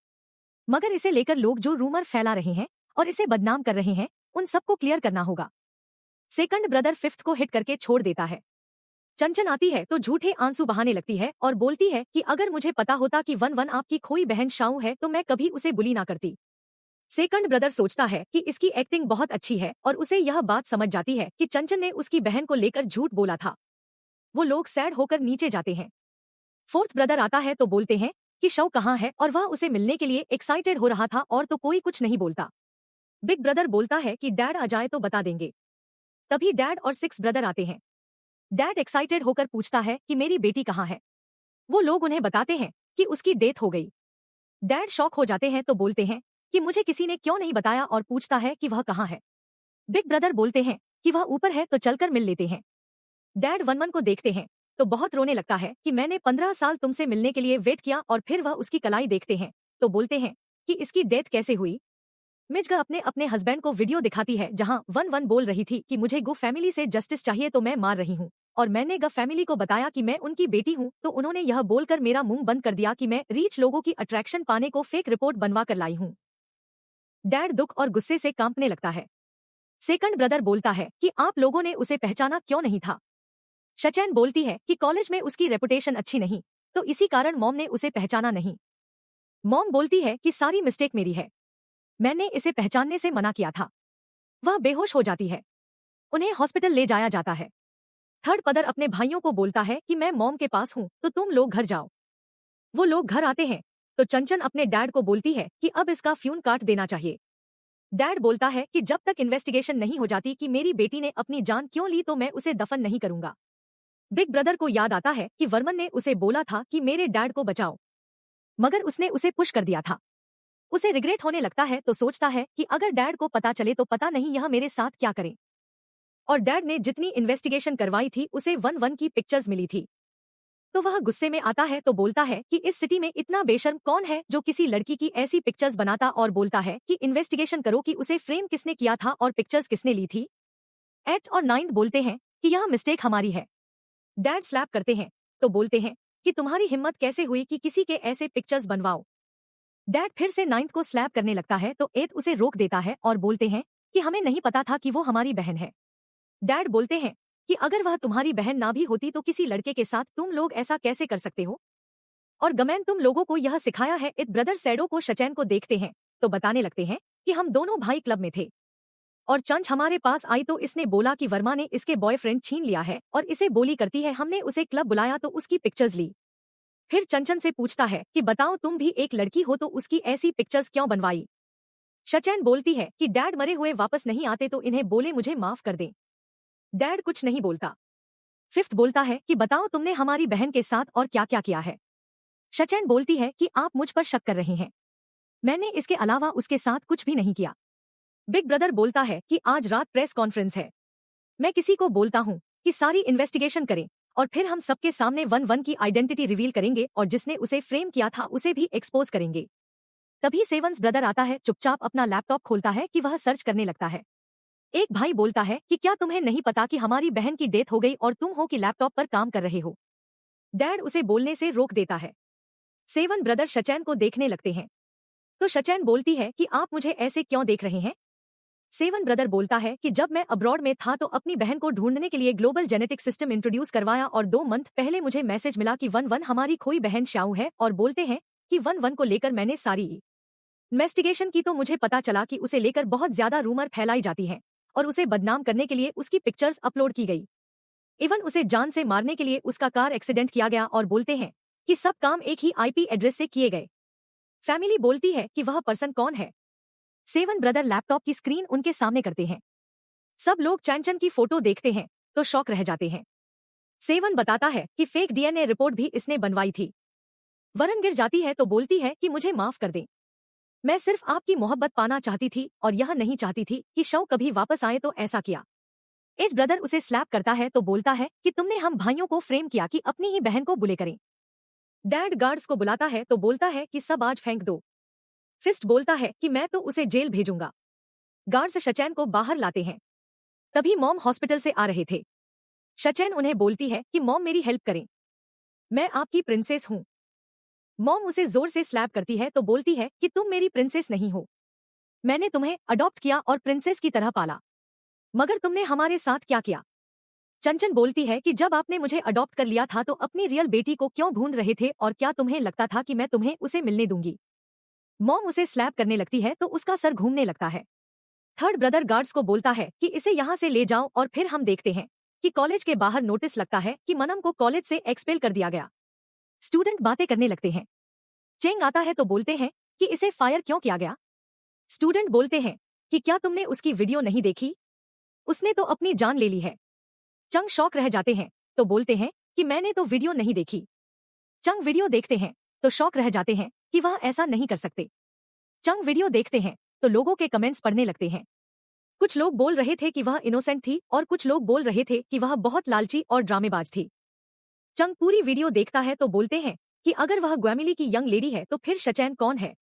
मगर इसे लेकर लोग जो रूमर फैला रहे हैं और इसे बदनाम कर रहे हैं उन सबको क्लियर करना होगा। सेकंड ब्रदर फिफ्थ को हिट करके छोड़ देता है। चंचन आती है तो झूठे आंसू बहाने लगती है और बोलती है कि अगर मुझे पता होता कि वन वन आपकी खोई बहन शाऊ है तो मैं कभी उसे बुली ना करती। सेकंड ब्रदर सोचता है कि इसकी एक्टिंग बहुत अच्छी है और उसे यह बात समझ जाती है कि चंचन ने उसकी बहन को लेकर झूठ बोला था। वो लोग सैड होकर नीचे जाते हैं। फोर्थ ब्रदर आता है तो बोलते हैं कि शव कहाँ है और वह उसे मिलने के लिए एक्साइटेड हो रहा था और तो कोई कुछ नहीं बोलता। बिग ब्रदर बोलता है कि डैड आ जाए तो बता देंगे। तभी डैड और सिक्स ब्रदर आते हैं। डैड एक्साइटेड होकर पूछता है कि मेरी बेटी कहाँ है। वो लोग उन्हें बताते हैं कि उसकी डेथ हो गई। डैड शॉक हो जाते हैं तो बोलते हैं कि मुझे किसी ने क्यों नहीं बताया और पूछता है कि वह कहाँ है। बिग ब्रदर बोलते हैं कि वह ऊपर है तो चलकर मिल लेते हैं। डैड वन वन को देखते हैं तो बहुत रोने लगता है कि मैंने 15 साल तुमसे मिलने के लिए वेट किया और फिर वह उसकी कलाई देखते हैं तो बोलते हैं कि इसकी डेथ कैसे हुई। मिजगा अपने अपने हस्बैंड को वीडियो दिखाती है जहां वन वन बोल रही थी कि मुझे गो फैमिली से जस्टिस चाहिए तो मैं मार रही हूं और मैंने ग फैमिली को बताया कि मैं उनकी बेटी हूं तो उन्होंने यह बोलकर मेरा मुंह बंद कर दिया कि मैं रीच लोगों की अट्रैक्शन पाने को फेक रिपोर्ट बनवा कर लाई हूं। डैड दुख और गुस्से से कांपने लगता है। सेकंड ब्रदर बोलता है कि आप लोगों ने उसे पहचाना क्यों नहीं था। शचैन बोलती है कि कॉलेज में उसकी रेपुटेशन अच्छी नहीं तो इसी कारण मॉम ने उसे पहचाना नहीं। मॉम बोलती है कि सारी मिस्टेक मेरी है, मैंने इसे पहचानने से मना किया था। वह बेहोश हो जाती है। उन्हें हॉस्पिटल ले जाया जाता है। थर्ड ब्रदर अपने भाइयों को बोलता है कि मैं मॉम के पास हूँ तो तुम लोग घर जाओ। वो लोग घर आते हैं तो चंचन अपने डैड को बोलती है कि अब इसका फ्यून काट देना चाहिए। डैड बोलता है कि जब तक इन्वेस्टिगेशन नहीं हो जाती कि मेरी बेटी ने अपनी जान क्यों ली तो मैं उसे दफन नहीं करूंगा। बिग ब्रदर को याद आता है कि वर्मन ने उसे बोला था कि मेरे डैड को बचाओ, मगर उसने उसे पुश कर दिया था। उसे रिग्रेट होने लगता है तो सोचता है कि अगर डैड को पता चले तो पता नहीं यह मेरे साथ क्या करें। और डैड ने जितनी इन्वेस्टिगेशन करवाई थी उसे 1-1 की पिक्चर्स मिली थी। तो वह गुस्से में आता है तो बोलता है कि इस सिटी में इतना बेशर्म कौन है जो किसी लड़की की ऐसी पिक्चर्स बनाता, और बोलता है कि इन्वेस्टिगेशन करो कि उसे फ्रेम किसने किया था और पिक्चर्स किसने ली थी। 8 और 9 बोलते हैं कि यह मिस्टेक हमारी है। डैड स्लैप करते हैं तो बोलते हैं कि तुम्हारी हिम्मत कैसे हुई कि किसी के ऐसे पिक्चर्स बनवाओ। डैड फिर से 9 को स्लैप करने लगता है तो 8 उसे रोक देता है और बोलते हैं कि हमें नहीं पता था कि वो हमारी बहन है। डैड बोलते हैं कि अगर वह तुम्हारी बहन ना भी होती तो किसी लड़के के साथ तुम लोग ऐसा कैसे कर सकते हो, और गमैन तुम लोगों को यह सिखाया है। इट ब्रदर सैडो को शचैन को देखते हैं तो बताने लगते हैं कि हम दोनों भाई क्लब में थे और चंच हमारे पास आई तो इसने बोला कि वर्मा ने इसके बॉयफ्रेंड छीन लिया है, और इसे बोली करती है हमने उसे क्लब बुलाया तो उसकी पिक्चर्स ली। फिर चंचन से पूछता है कि बताओ तुम भी एक लड़की हो तो उसकी ऐसी पिक्चर्स क्यों बनवाई। शचैन बोलती है कि डैड मरे हुए वापस नहीं आते तो इन्हें बोले मुझे माफ कर दें। डैड कुछ नहीं बोलता। 5 बोलता है कि बताओ तुमने हमारी बहन के साथ और क्या क्या किया है। शचैन बोलती है कि आप मुझ पर शक कर रहे हैं, मैंने इसके अलावा उसके साथ कुछ भी नहीं किया। बिग ब्रदर बोलता है कि आज रात प्रेस कॉन्फ्रेंस है, मैं किसी को बोलता हूँ कि सारी इन्वेस्टिगेशन करें और फिर हम सबके सामने 1-1 की आइडेंटिटी रिवील करेंगे और जिसने उसे फ्रेम किया था उसे भी एक्सपोज करेंगे। तभी सेवंस ब्रदर आता है, चुपचाप अपना लैपटॉप खोलता है कि वह सर्च करने लगता है। एक भाई बोलता है कि क्या तुम्हें नहीं पता कि हमारी बहन की डेथ हो गई और तुम हो कि लैपटॉप पर काम कर रहे हो। डैड उसे बोलने से रोक देता है। सेवन ब्रदर शचैन को देखने लगते हैं तो शचैन बोलती है कि आप मुझे ऐसे क्यों देख रहे हैं। सेवन ब्रदर बोलता है कि जब मैं अब्रॉड में था तो अपनी बहन को ढूंढने के लिए ग्लोबल जेनेटिक सिस्टम इंट्रोड्यूस करवाया और 2 मंथ पहले मुझे मैसेज मिला कि 1-1 हमारी खोई बहन श्याऊ है, और बोलते हैं कि 1-1 को लेकर मैंने सारी इन्वेस्टिगेशन की तो मुझे पता चला कि उसे लेकर बहुत ज्यादा रूमर फैलाई जाती है और उसे बदनाम करने के लिए उसकी पिक्चर्स अपलोड की गई। इवन उसे जान से मारने के लिए उसका कार एक्सीडेंट किया गया, और बोलते हैं कि सब काम एक ही आईपी एड्रेस से किए गए। फैमिली बोलती है कि वह पर्सन कौन है। सेवन ब्रदर लैपटॉप की स्क्रीन उनके सामने करते हैं। सब लोग चैनचन की फोटो देखते हैं तो शॉक रह जाते हैं। सेवन बताता है कि फेक डीएनए रिपोर्ट भी इसने बनवाई थी। वरन गिर जाती है तो बोलती है कि मुझे माफ कर दें, मैं सिर्फ आपकी मोहब्बत पाना चाहती थी और यह नहीं चाहती थी कि शव कभी वापस आए तो ऐसा किया। एज ब्रदर उसे स्लैप करता है तो बोलता है कि तुमने हम भाइयों को फ्रेम किया कि अपनी ही बहन को बुले करें। डैड गार्ड्स को बुलाता है तो बोलता है कि सब आज फेंक दो। फिस्ट बोलता है कि मैं तो उसे जेल भेजूंगा। गार्ड्स शचैन को बाहर लाते हैं। तभी मॉम हॉस्पिटल से आ रहे थे। शचैन उन्हें बोलती है कि मॉम मेरी हेल्प करें, मैं आपकी प्रिंसेस हूँ। मॉम उसे जोर से स्लैप करती है तो बोलती है कि तुम मेरी प्रिंसेस नहीं हो, मैंने तुम्हें अडॉप्ट किया और प्रिंसेस की तरह पाला, मगर तुमने हमारे साथ क्या किया। चंचन बोलती है कि जब आपने मुझे अडॉप्ट कर लिया था तो अपनी रियल बेटी को क्यों ढूंढ रहे थे और क्या तुम्हें लगता था कि मैं तुम्हें उसे मिलने दूंगी। मॉम उसे स्लैप करने लगती है तो उसका सर घूमने लगता है। थर्ड ब्रदर गार्ड्स को बोलता है कि इसे यहाँ से ले जाओ, और फिर हम देखते हैं कि कॉलेज के बाहर नोटिस लगता है कि मनम को कॉलेज से एक्सपेल कर दिया गया। स्टूडेंट बातें करने लगते हैं। चेंग आता है तो बोलते हैं कि इसे फायर क्यों किया गया। स्टूडेंट बोलते हैं कि क्या तुमने उसकी वीडियो नहीं देखी, उसने तो अपनी जान ले ली है। चंग शॉक रह जाते हैं तो बोलते हैं कि मैंने तो वीडियो नहीं देखी। चंग वीडियो देखते हैं तो शॉक रह जाते हैं कि वह ऐसा नहीं कर सकते। चंग वीडियो देखते हैं तो लोगों के कमेंट्स पढ़ने लगते हैं। कुछ लोग बोल रहे थे कि वह इनोसेंट थी और कुछ लोग बोल रहे थे कि वह बहुत लालची और ड्रामेबाज थी। चंग पूरी वीडियो देखता है तो बोलते हैं कि अगर वह ग्वैमिली की यंग लेडी है तो फिर शचैन कौन है।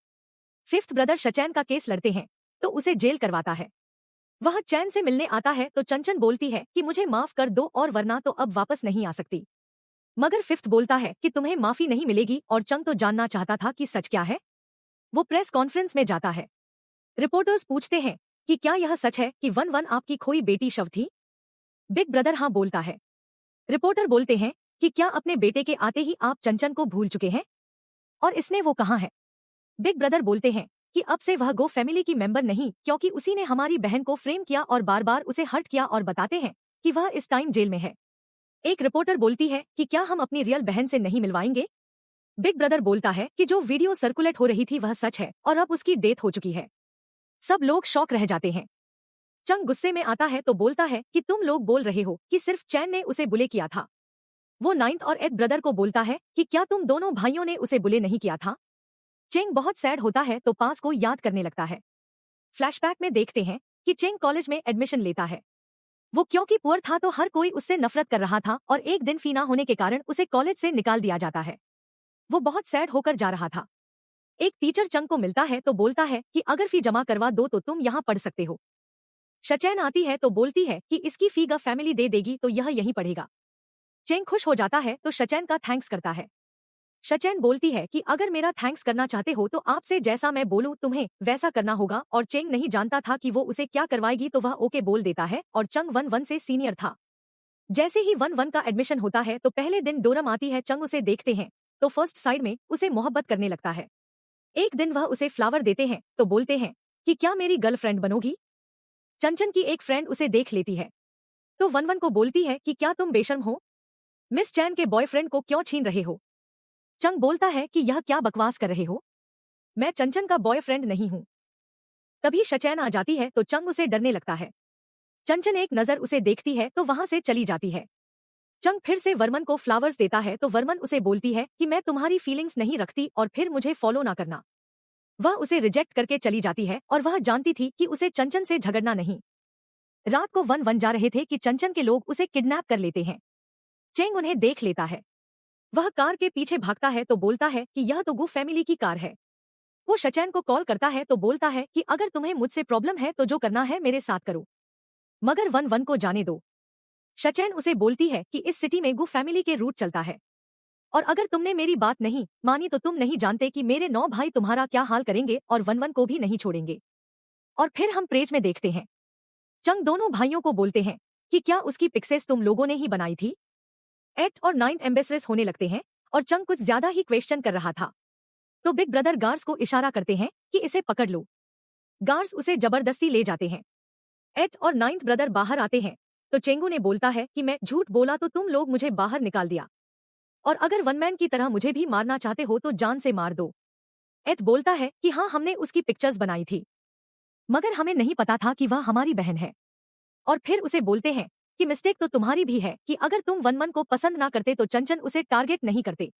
5th ब्रदर शचैन का केस लड़ते हैं तो उसे जेल करवाता है। वह चैन से मिलने आता है तो चंचन बोलती है कि मुझे माफ कर दो और वरना तो अब वापस नहीं आ सकती। मगर 5th बोलता है कि तुम्हें माफी नहीं मिलेगी, और चंग तो जानना चाहता था कि सच क्या है। वो प्रेस कॉन्फ्रेंस में जाता है। रिपोर्टर्स पूछते हैं कि क्या यह सच है कि 1-1 आपकी खोई बेटी शव थी। बिग ब्रदर हाँ बोलता है। रिपोर्टर बोलते हैं कि क्या अपने बेटे के आते ही आप चंचन को भूल चुके हैं, और इसने वो कहाँ है। बिग ब्रदर बोलते हैं कि अब से वह गो फैमिली की मेंबर नहीं, क्योंकि उसी ने हमारी बहन को फ्रेम किया और बार बार उसे हर्ट किया, और बताते हैं कि वह इस टाइम जेल में है। एक रिपोर्टर बोलती है कि क्या हम अपनी रियल बहन से नहीं मिलवाएंगे। बिग ब्रदर बोलता है कि जो वीडियो सर्कुलेट हो रही थी वह सच है और अब उसकी डेथ हो चुकी है। सब लोग शॉक रह जाते हैं। चंग गुस्से में आता है तो बोलता है कि तुम लोग बोल रहे हो कि सिर्फ चैन ने उसे बुले किया था। वो नाइन्थ और एथ ब्रदर को बोलता है कि क्या तुम दोनों भाइयों ने उसे बुले नहीं किया था। चेंग बहुत सैड होता है तो पास को याद करने लगता है। फ्लैशबैक में देखते हैं कि चेंग कॉलेज में एडमिशन लेता है। वो क्योंकि पुअर था तो हर कोई उससे नफरत कर रहा था और एक दिन फी ना होने के कारण उसे कॉलेज से निकाल दिया जाता है। वो बहुत सैड होकर जा रहा था। एक टीचर चंग को मिलता है तो बोलता है कि अगर फी जमा करवा दो तो तुम यहाँ पढ़ सकते हो। शचैन आती है तो बोलती है कि इसकी फी का फैमिली दे देगी तो यह यहीं पढ़ेगा। चेंग खुश हो जाता है तो शचैन का थैंक्स करता है। शचैन बोलती है कि अगर मेरा थैंक्स करना चाहते हो तो आपसे जैसा मैं बोलूं तुम्हें वैसा करना होगा, और चेंग नहीं जानता था कि वो उसे क्या करवाएगी तो वह ओके बोल देता है और चंग 1-1 से सीनियर था। जैसे ही 1-1 का एडमिशन होता है तो पहले दिन डोरम आती है। चंग उसे देखते हैं तो फर्स्ट साइड में उसे मोहब्बत करने लगता है। एक दिन वह उसे फ्लावर देते हैं तो बोलते हैं कि क्या मेरी गर्लफ्रेंड बनोगी। चंचन की एक फ्रेंड उसे देख लेती है तो 1-1 को बोलती है कि क्या तुम बेशर्म हो, मिस चैन के बॉयफ्रेंड को क्यों छीन रहे हो। चंग बोलता है कि यह क्या बकवास कर रहे हो, मैं चंचन का बॉयफ्रेंड नहीं हूं। तभी शचैन आ जाती है तो चंग उसे डरने लगता है। चंचन एक नजर उसे देखती है तो वहां से चली जाती है। चंग फिर से वर्मन को फ्लावर्स देता है तो वर्मन उसे बोलती है कि मैं तुम्हारी फीलिंग्स नहीं रखती और फिर मुझे फॉलो ना करना। वह उसे रिजेक्ट करके चली जाती है और वह जानती थी कि उसे चंचन से झगड़ना नहीं। रात को 1-1 जा रहे थे कि चंचन के लोग उसे किडनैप कर लेते हैं। चेंग उन्हें देख लेता है। वह कार के पीछे भागता है तो बोलता है कि यह तो गु फैमिली की कार है। वो शचैन को कॉल करता है तो बोलता है कि अगर तुम्हें मुझसे प्रॉब्लम है तो जो करना है मेरे साथ करो, मगर 1-1 को जाने दो। शचैन उसे बोलती है कि इस सिटी में गु फैमिली के रूट चलता है और अगर तुमने मेरी बात नहीं मानी तो तुम नहीं जानते कि मेरे 9 भाई तुम्हारा क्या हाल करेंगे और 1-1 को भी नहीं छोड़ेंगे। और फिर हम प्रेज में देखते हैं चंग दोनों भाइयों को बोलते हैं कि क्या उसकी पिक्सेस तुम लोगों ने ही बनाई थी। 8 और 9 एम्बेसडर्स होने लगते हैं और चंग कुछ ज्यादा ही क्वेश्चन कर रहा था तो बिग ब्रदर गार्ड्स को इशारा करते हैं कि इसे पकड़ लो। गार्ड्स उसे जबरदस्ती ले जाते हैं। 8 और 9 ब्रदर बाहर आते हैं तो चेंगू ने बोलता है कि मैं झूठ बोला तो तुम लोग मुझे बाहर निकाल दिया, और अगर वन मैन की तरह मुझे भी मारना चाहते हो तो जान से मार दो। एथ बोलता है कि हाँ हमने उसकी पिक्चर्स बनाई थी मगर हमें नहीं पता था कि वह हमारी बहन है। और फिर उसे बोलते हैं कि मिस्टेक तो तुम्हारी भी है कि अगर तुम 1-1 को पसंद ना करते तो चंचन उसे टारगेट नहीं करते।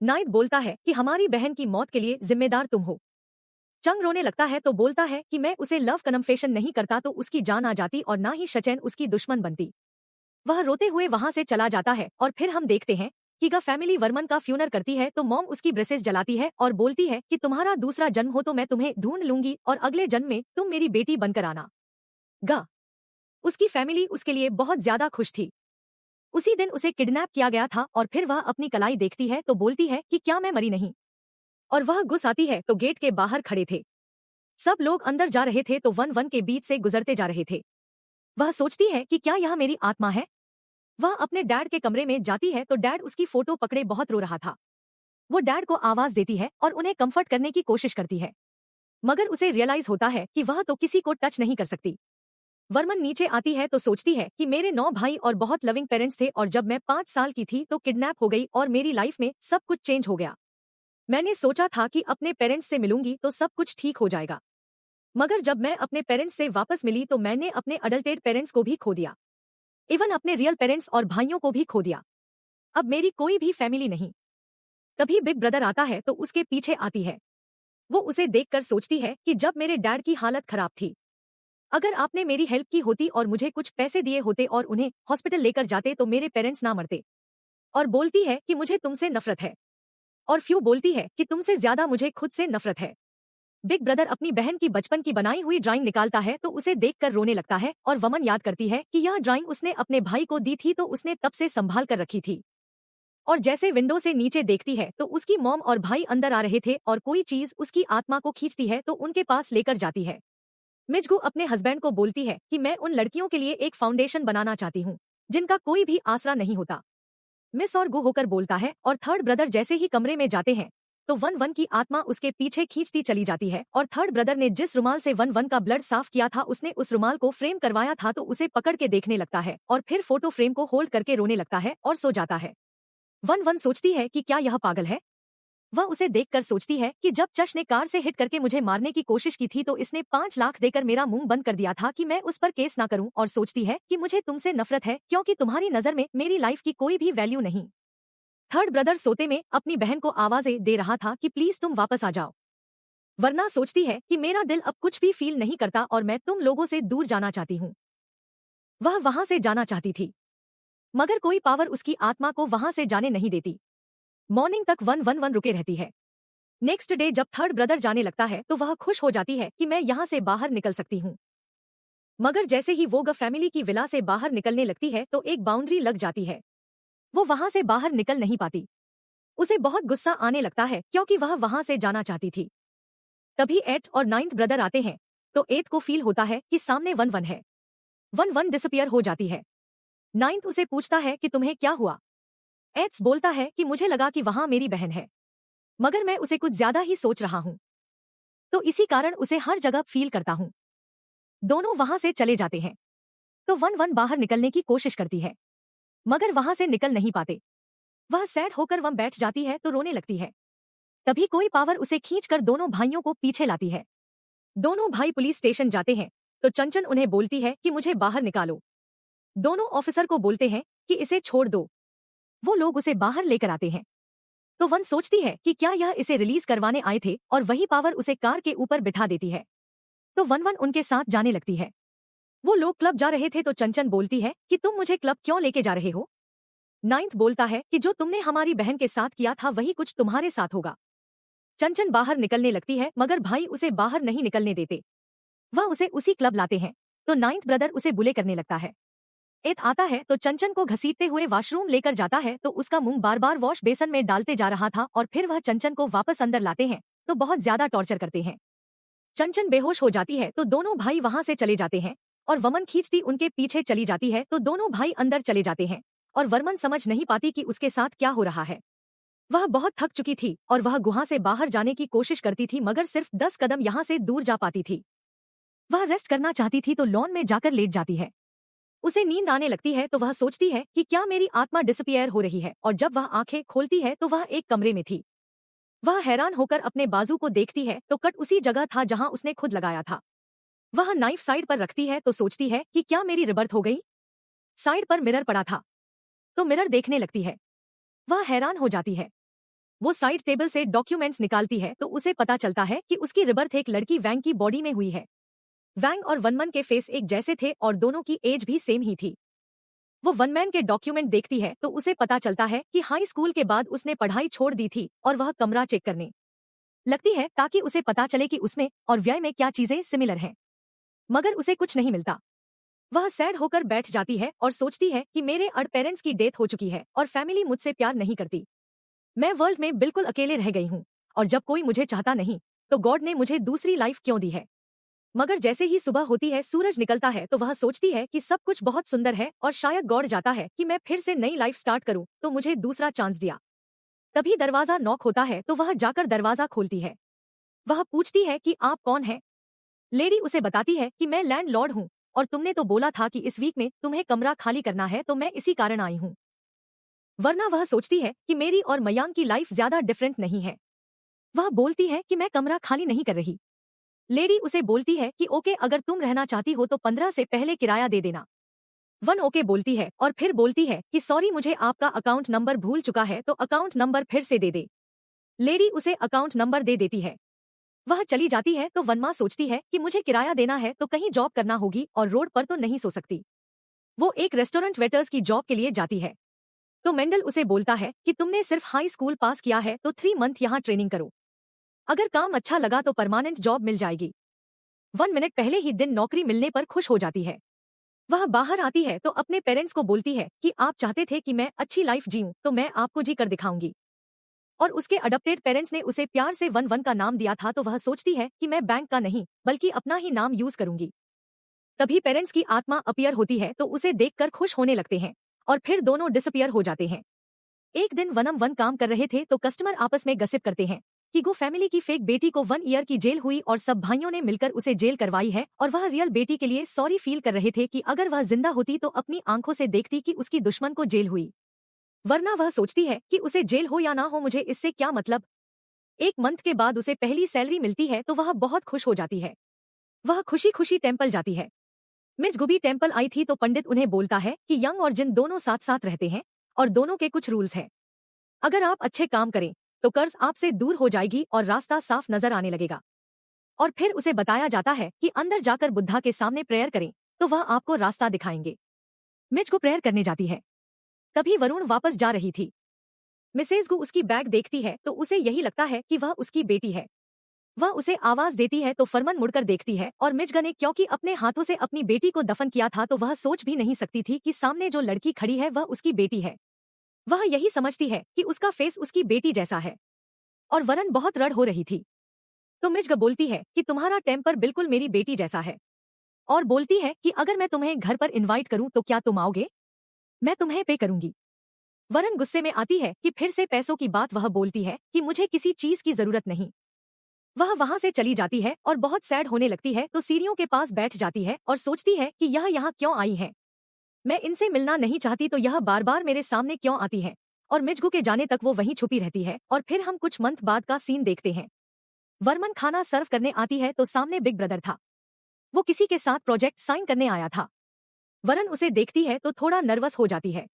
नाइट बोलता है कि हमारी बहन की मौत के लिए जिम्मेदार तुम हो। चंग रोने लगता है तो बोलता है कि मैं उसे लव कन्फेशन नहीं करता तो उसकी जान आ जाती और ना ही शचैन उसकी दुश्मन बनती। वह रोते हुए वहां से चला जाता है और फिर हम देखते हैं कि गा फैमिली वर्मन का फ्यूनर करती है तो मॉम उसकी ब्रेसेस जलाती है और बोलती है कि तुम्हारा दूसरा जन्म हो तो मैं तुम्हें ढूंढ लूंगी और अगले जन्म में तुम मेरी बेटी बनकर आना। गा उसकी फैमिली उसके लिए बहुत ज्यादा खुश थी। उसी दिन उसे किडनैप किया गया था और फिर वह अपनी कलाई देखती है तो बोलती है कि क्या मैं मरी नहीं, और वह गुस्स आती है तो गेट के बाहर खड़े थे। सब लोग अंदर जा रहे थे तो 1-1 के बीच से गुजरते जा रहे थे। वह सोचती है कि क्या यह मेरी आत्मा है। वह अपने डैड के कमरे में जाती है तो डैड उसकी फोटो पकड़े बहुत रो रहा था। वो डैड को आवाज देती है और उन्हें कंफर्ट करने की कोशिश करती है मगर उसे रियलाइज होता है कि वह तो किसी को टच नहीं कर सकती। वर्मन नीचे आती है तो सोचती है कि मेरे 9 भाई और बहुत लविंग पेरेंट्स थे और जब मैं 5 साल की थी तो किडनैप हो गई और मेरी लाइफ में सब कुछ चेंज हो गया। मैंने सोचा था कि अपने पेरेंट्स से मिलूंगी तो सब कुछ ठीक हो जाएगा, मगर जब मैं अपने पेरेंट्स से वापस मिली तो मैंने अपने अडल्टेड पेरेंट्स को भी खो दिया, इवन अपने रियल पेरेंट्स और भाइयों को भी खो दिया। अब मेरी कोई भी फैमिली नहीं। तभी बिग ब्रदर आता है तो उसके पीछे आती है। वो उसे देखकर सोचती है कि जब मेरे डैड की हालत खराब थी, अगर आपने मेरी हेल्प की होती और मुझे कुछ पैसे दिए होते और उन्हें हॉस्पिटल लेकर जाते तो मेरे पेरेंट्स ना मरते। और बोलती है कि मुझे तुमसे नफरत है, और फ्यू बोलती है कि तुमसे ज्यादा मुझे खुद से नफरत है। बिग ब्रदर अपनी बहन की बचपन की बनाई हुई ड्राइंग निकालता है तो उसे देखकर रोने लगता है और वमन याद करती है कि यह ड्राइंग उसने अपने भाई को दी थी तो उसने तब से संभाल कर रखी थी। और जैसे विंडो से नीचे देखती है तो उसकी मॉम और भाई अंदर आ रहे थे और कोई चीज उसकी आत्मा को खींचती है तो उनके पास लेकर जाती है। मिजगू अपने हस्बैंड को बोलती है कि मैं उन लड़कियों के लिए एक फाउंडेशन बनाना चाहती हूँ जिनका कोई भी आसरा नहीं होता। मिस और गु होकर बोलता है और थर्ड ब्रदर जैसे ही कमरे में जाते हैं तो 1-1 की आत्मा उसके पीछे खींचती चली जाती है और थर्ड ब्रदर ने जिस रुमाल से 1-1 का ब्लड साफ किया था उसने उस रुमाल को फ्रेम करवाया था तो उसे पकड़ के देखने लगता है और फिर फोटो फ्रेम को होल्ड करके रोने लगता है और सो जाता है। 1-1 सोचती है कि क्या यह पागल है, वह उसे देखकर सोचती है कि जब चश ने कार से हिट करके मुझे मारने की कोशिश की थी तो इसने 5 लाख देकर मेरा मुंह बंद कर दिया था कि मैं उस पर केस ना करूं, और सोचती है कि मुझे तुमसे नफरत है क्योंकि तुम्हारी नजर में मेरी लाइफ की कोई भी वैल्यू नहीं। थर्ड ब्रदर सोते में अपनी बहन को आवाजें दे रहा था कि प्लीज तुम वापस आ जाओ, वरना सोचती है कि मेरा दिल अब कुछ भी फील नहीं करता और मैं तुम लोगों से दूर जाना चाहती हूँ। वह वहां से जाना चाहती थी मगर कोई पावर उसकी आत्मा को वहां से जाने नहीं देती। मॉर्निंग तक 111 रुके रहती है। नेक्स्ट डे जब थर्ड ब्रदर जाने लगता है तो वह खुश हो जाती है कि मैं यहाँ से बाहर निकल सकती हूँ। मगर जैसे ही वो फैमिली की विला से बाहर निकलने लगती है तो एक बाउंड्री लग जाती है। वो वहां से बाहर निकल नहीं पाती। उसे बहुत गुस्सा आने लगता है क्योंकि वह वहां से जाना चाहती थी। तभी 8 और 9th ब्रदर आते हैं तो 8 को फील होता है कि सामने 11 है। 11 डिसअपियर हो जाती है। 9th उसे पूछता है कि तुम्हें क्या हुआ। 8 बोलता है कि मुझे लगा कि वहां मेरी बहन है, मगर मैं उसे कुछ ज्यादा ही सोच रहा हूं, तो इसी कारण उसे हर जगह फील करता हूं। दोनों वहां से चले जाते हैं तो 11 बाहर निकलने की कोशिश करती है मगर वहां से निकल नहीं पाते। वह सैड होकर वहां बैठ जाती है तो रोने लगती है। तभी कोई पावर उसे खींचकर दोनों भाइयों को पीछे लाती है। दोनों भाई पुलिस स्टेशन जाते हैं तो चंचन उन्हें बोलती है कि मुझे बाहर निकालो। दोनों ऑफिसर को बोलते हैं कि इसे छोड़ दो। वो लोग उसे बाहर लेकर आते हैं तो वन सोचती है कि क्या यह इसे रिलीज करवाने आए थे, और वही पावर उसे कार के ऊपर बिठा देती है। तो वन उनके साथ जाने लगती है। वो लोग क्लब जा रहे थे तो चंचन बोलती है कि तुम मुझे क्लब क्यों लेके जा रहे हो। 9th बोलता है कि जो तुमने हमारी बहन के साथ किया था वही कुछ तुम्हारे साथ होगा। चंचन बाहर निकलने लगती है मगर भाई उसे बाहर नहीं निकलने देते। वह उसे उसी क्लब लाते हैं तो 9th ब्रदर उसे बुले करने लगता है। 8 आता है तो चंचन को घसीटते हुए वॉशरूम लेकर जाता है तो उसका मुंह बार बार वॉश बेसन में डालते जा रहा था, और फिर वह चंचन को वापस अंदर लाते हैं तो बहुत ज्यादा टॉर्चर करते हैं। चंचन बेहोश हो जाती है तो दोनों भाई वहां से चले जाते हैं और वमन खींचती उनके पीछे चली जाती है तो दोनों भाई अंदर चले जाते हैं और वर्मन समझ नहीं पाती कि उसके साथ क्या हो रहा है। वह बहुत थक चुकी थी और वह गुहा से बाहर जाने की कोशिश करती थी मगर सिर्फ 10 कदम यहाँ से दूर जा पाती थी। वह रेस्ट करना चाहती थी तो लॉन में जाकर लेट जाती है। उसे नींद आने लगती है तो वह सोचती है कि क्या मेरी आत्मा डिसअपियर हो रही है, और जब वह आंखें खोलती है तो वह एक कमरे में थी। वह हैरान होकर अपने बाजू को देखती है तो कट उसी जगह था जहां उसने खुद लगाया था। वह नाइफ साइड पर रखती है तो सोचती है कि क्या मेरी रिबर्थ हो गई। साइड पर मिरर पड़ा था तो मिरर देखने लगती है। वह हैरान हो जाती है। वो साइड टेबल से डॉक्यूमेंट्स निकालती है तो उसे पता चलता है कि उसकी रिबर्थ एक लड़की वैंग की बॉडी में हुई है। वैंग और वनमन के फेस एक जैसे थे और दोनों की एज भी सेम ही थी। वो वनमैन के डॉक्यूमेंट देखती है तो उसे पता चलता है कि हाई स्कूल के बाद उसने पढ़ाई छोड़ दी थी और वह कमरा चेक करने लगती है ताकि उसे पता चले कि उसमें और व्यय में क्या चीजें सिमिलर हैं, मगर उसे कुछ नहीं मिलता। वह सैड होकर बैठ जाती है और सोचती है कि मेरे अड पेरेंट्स की डेथ हो चुकी है और फैमिली मुझसे प्यार नहीं करती। मैं वर्ल्ड में बिल्कुल अकेले रह गई हूँ और जब कोई मुझे चाहता नहीं तो गॉड ने मुझे दूसरी लाइफ क्यों दी है। मगर जैसे ही सुबह होती है, सूरज निकलता है तो वह सोचती है कि सब कुछ बहुत सुंदर है और शायद गॉड जाता है कि मैं फिर से नई लाइफ स्टार्ट करूं तो मुझे दूसरा चांस दिया। तभी दरवाजा नॉक होता है तो वह जाकर दरवाजा खोलती है। वह पूछती है कि आप कौन है। लेडी उसे बताती है कि मैं लैंडलॉर्ड हूँ और तुमने तो बोला था कि इस वीक में तुम्हें कमरा खाली करना है तो मैं इसी कारण आई हूँ। वरना वह सोचती है कि मेरी और मयांक की लाइफ ज्यादा डिफरेंट नहीं है। वह बोलती है कि मैं कमरा खाली नहीं कर रही। लेडी उसे बोलती है कि ओके, अगर तुम रहना चाहती हो तो 15 से पहले किराया दे देना। वन ओके बोलती है और फिर बोलती है कि सॉरी, मुझे आपका अकाउंट नंबर भूल चुका है तो अकाउंट नंबर फिर से दे दे। लेडी उसे अकाउंट नंबर दे देती है। वह चली जाती है तो वनमा सोचती है कि मुझे किराया देना है तो कहीं जॉब करना होगी और रोड पर तो नहीं सो सकती। वो एक रेस्टोरेंट वेटर्स की जॉब के लिए जाती है तो मेंडल उसे बोलता है कि तुमने सिर्फ हाई स्कूल पास किया है तो 3 मंथ यहाँ ट्रेनिंग करो, अगर काम अच्छा लगा तो परमानेंट जॉब मिल जाएगी। 1 मिनट पहले ही दिन नौकरी मिलने पर खुश हो जाती है। वह बाहर आती है तो अपने पेरेंट्स को बोलती है कि आप चाहते थे कि मैं अच्छी लाइफ जीऊं तो मैं आपको जी कर दिखाऊंगी। और उसके अडॉप्टेड पेरेंट्स ने उसे प्यार से 11 का नाम दिया था तो वह सोचती है कि मैं बैंक का नहीं बल्कि अपना ही नाम यूज करूंगी। तभी पेरेंट्स की आत्मा अपीयर होती है तो उसे देखकर खुश होने लगते हैं और फिर दोनों डिसअपियर हो जाते हैं। एक दिन वनम वन काम कर रहे थे तो कस्टमर आपस में गसिप करते हैं कि गो फैमिली की फेक बेटी को 1 ईयर की जेल हुई और सब भाइयों ने मिलकर उसे जेल करवाई है, और वह रियल बेटी के लिए सॉरी फील कर रहे थे कि अगर वह जिंदा होती तो अपनी आंखों से देखती कि उसकी दुश्मन को जेल हुई। वरना वह सोचती है कि उसे जेल हो या ना हो मुझे इससे क्या मतलब। 1 मंथ के बाद उसे पहली सैलरी मिलती है तो वह बहुत खुश हो जाती है। वह खुशी खुशी टेम्पल जाती है। मिस गुबी टेम्पल आई थी तो पंडित उन्हें बोलता है कि यंग और जिन दोनों साथ साथ रहते हैं और दोनों के कुछ रूल्स हैं। अगर आप अच्छे काम करें तो कर्ज आपसे दूर हो जाएगी और रास्ता साफ नजर आने लगेगा। और फिर उसे बताया जाता है कि अंदर जाकर बुद्धा के सामने प्रेयर करें तो वह आपको रास्ता दिखाएंगे। मिज को प्रेयर करने जाती है। तभी वरुण वापस जा रही थी। मिसेज गु उसकी बैग देखती है तो उसे यही लगता है कि वह उसकी बेटी है। वह उसे आवाज देती है तो फरमान मुड़कर देखती है और मिजगा ने क्योंकि अपने हाथों से अपनी बेटी को दफन किया था तो वह सोच भी नहीं सकती थी कि सामने जो लड़की खड़ी है वह उसकी बेटी है। वह यही समझती है कि उसका फेस उसकी बेटी जैसा है। और वरन बहुत रड़ हो रही थी। तो मिजग बोलती है कि तुम्हारा टेम्पर बिल्कुल मेरी बेटी जैसा है। और बोलती है कि अगर मैं तुम्हें घर पर इनवाइट करूं तो क्या तुम आओगे? मैं तुम्हें पे करूंगी। वरन गुस्से में आती है कि फिर से पैसों की बात वह बोलती है कि मुझे किसी चीज की जरूरत नहीं। वह वहां से चली जाती है और बहुत सैड होने लगती है तो सीढ़ियों के पास बैठ जाती है और सोचती है कि यह यहाँ क्यों आई है। मैं इनसे मिलना नहीं चाहती तो यह बार बार मेरे सामने क्यों आती है। और मिजगू के जाने तक वो वहीं छुपी रहती है। और फिर हम कुछ मंथ बाद का सीन देखते हैं। वर्मन खाना सर्व करने आती है तो सामने बिग ब्रदर था। वो किसी के साथ प्रोजेक्ट साइन करने आया था। वरन उसे देखती है तो थोड़ा नर्वस हो जाती है।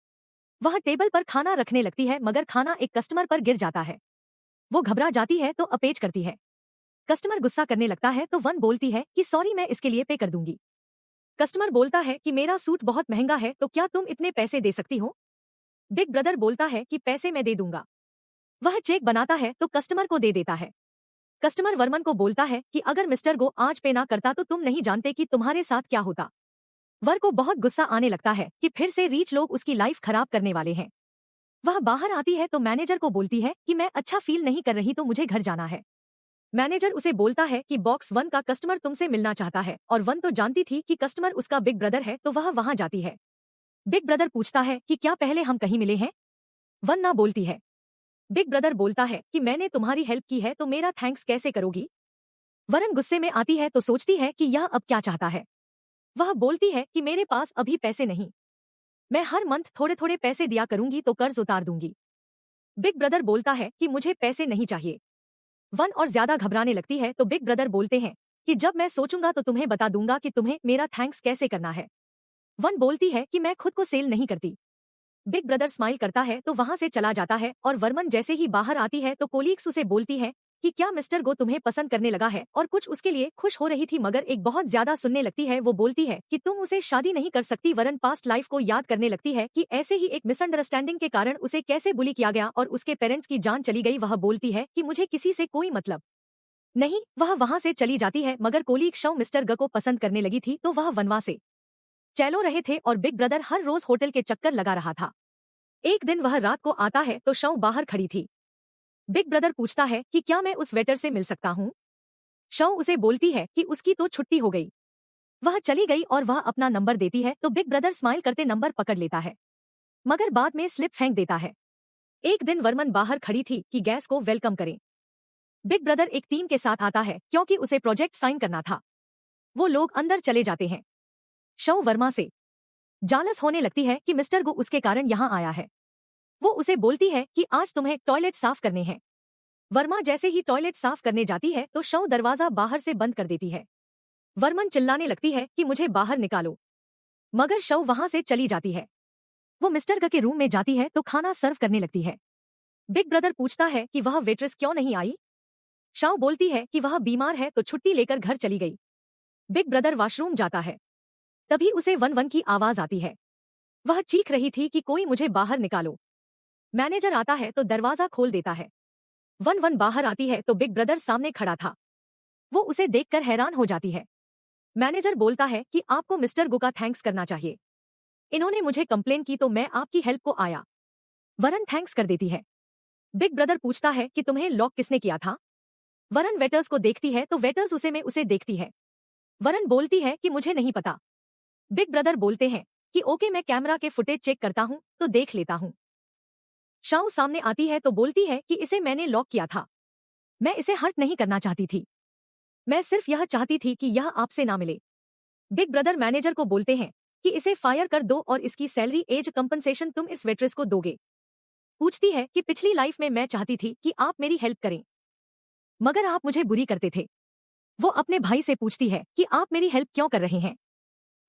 वह टेबल पर खाना रखने लगती है मगर खाना एक कस्टमर पर गिर जाता है। वो घबरा जाती है तो अपेच करती है। कस्टमर गुस्सा करने लगता है तो वन बोलती है कि सॉरी मैं इसके लिए पे कर दूंगी। कस्टमर बोलता है कि मेरा सूट बहुत महंगा है तो क्या तुम इतने पैसे दे सकती हो? बिग ब्रदर बोलता है कि पैसे मैं दे दूंगा। वह चेक बनाता है तो कस्टमर को दे देता है। कस्टमर वर्मन को बोलता है कि अगर मिस्टर गो आज पे ना करता तो तुम नहीं जानते कि तुम्हारे साथ क्या होता। वर को बहुत गुस्सा आने लगता है कि फिर से रीच लोग उसकी लाइफ खराब करने वाले हैं। वह बाहर आती है तो मैनेजर को बोलती है कि मैं अच्छा फील नहीं कर रही तो मुझे घर जाना है। मैनेजर उसे बोलता है कि बॉक्स 1 का कस्टमर तुमसे मिलना चाहता है और वन तो जानती थी कि कस्टमर उसका बिग ब्रदर है तो वह वहां जाती है। बिग ब्रदर पूछता है कि क्या पहले हम कहीं मिले हैं? वन ना बोलती है। बिग ब्रदर बोलता है कि मैंने तुम्हारी हेल्प की है तो मेरा थैंक्स कैसे करोगी? वरन गुस्से में आती है तो सोचती है कि यह अब क्या चाहता है। वह बोलती है कि मेरे पास अभी पैसे नहीं। मैं हर मंथ थोड़े थोड़े पैसे दिया करूंगी तो कर्ज उतार दूंगी। बिग ब्रदर बोलता है कि मुझे पैसे नहीं चाहिए। वन और ज्यादा घबराने लगती है तो बिग ब्रदर बोलते हैं कि जब मैं सोचूंगा तो तुम्हें बता दूंगा कि तुम्हें मेरा थैंक्स कैसे करना है। वन बोलती है कि मैं खुद को सेल नहीं करती। बिग ब्रदर स्माइल करता है तो वहां से चला जाता है और वर्मन जैसे ही बाहर आती है तो कोलीग्स उसे बोलती है कि क्या मिस्टर गो तुम्हें पसंद करने लगा है और कुछ उसके लिए खुश हो रही थी मगर एक बहुत ज्यादा सुनने लगती है। वो बोलती है कि तुम उसे शादी नहीं कर सकती। वरन पास्ट लाइफ को याद करने लगती है कि ऐसे ही एक मिसअंडरस्टैंडिंग के कारण उसे कैसे बुली किया गया और उसके पेरेंट्स की जान चली गई। वह बोलती है कि मुझे किसी से कोई मतलब नहीं। वह वहां से चली जाती है मगर कोलीग शव मिस्टर ग को पसंद करने लगी थी तो वह वनवा से चलो रहे थे और बिग ब्रदर हर रोज होटल के चक्कर लगा रहा था। एक दिन वह रात को आता है तो शव बाहर खड़ी थी। बिग ब्रदर पूछता है कि क्या मैं उस वेटर से मिल सकता हूँ? शव उसे बोलती है कि उसकी तो छुट्टी हो गई। वह चली गई और वह अपना नंबर देती है तो बिग ब्रदर स्माइल करते नंबर पकड़ लेता है मगर बाद में स्लिप फेंक देता है। एक दिन वर्मन बाहर खड़ी थी कि गैस को वेलकम करें। बिग ब्रदर एक टीम के साथ आता है क्योंकि उसे प्रोजेक्ट साइन करना था। वो लोग अंदर चले जाते हैं। शव वर्मा से जालस होने लगती है कि मिस्टर गो उसके कारण यहाँ आया है। वो उसे बोलती है कि आज तुम्हें टॉयलेट साफ करने हैं। वर्मा जैसे ही टॉयलेट साफ करने जाती है तो शव दरवाजा बाहर से बंद कर देती है। वर्मन चिल्लाने लगती है कि मुझे बाहर निकालो मगर शव वहां से चली जाती है। वो मिस्टर ग के रूम में जाती है तो खाना सर्व करने लगती है। बिग ब्रदर पूछता है कि वह वेट्रेस क्यों नहीं आई? शव बोलती है कि वह बीमार है तो छुट्टी लेकर घर चली गई। बिग ब्रदर वॉशरूम जाता है। तभी उसे वन वन की आवाज आती है। वह चीख रही थी कि कोई मुझे बाहर निकालो। मैनेजर आता है तो दरवाजा खोल देता है। वन वन बाहर आती है तो बिग ब्रदर सामने खड़ा था। वो उसे देखकर हैरान हो जाती है। मैनेजर बोलता है कि आपको मिस्टर गो का थैंक्स करना चाहिए। इन्होंने मुझे कंप्लेन की तो मैं आपकी हेल्प को आया। वरन थैंक्स कर देती है। बिग ब्रदर पूछता है कि तुम्हें लॉक किसने किया था? वरन वेटर्स को देखती है तो वेटर्स उसे देखती है। वरन बोलती है कि मुझे नहीं पता। बिग ब्रदर बोलते हैं कि ओके मैं कैमरा के फुटेज चेक करता हूँ तो देख लेता हूँ। शाओ सामने आती है तो बोलती है कि इसे मैंने लॉक किया था। मैं इसे हर्ट नहीं करना चाहती थी। मैं सिर्फ यह चाहती थी कि यह आपसे ना मिले। बिग ब्रदर मैनेजर को बोलते हैं कि इसे फायर कर दो और इसकी सैलरी एज कंपनसेशन तुम इस वेट्रेस को दोगे। पूछती है कि पिछली लाइफ में मैं चाहती थी कि आप मेरी हेल्प करें। मगर आप मुझे बुरी करते थे। वो अपने भाई से पूछती है कि आप मेरी हेल्प क्यों कर रहे हैं।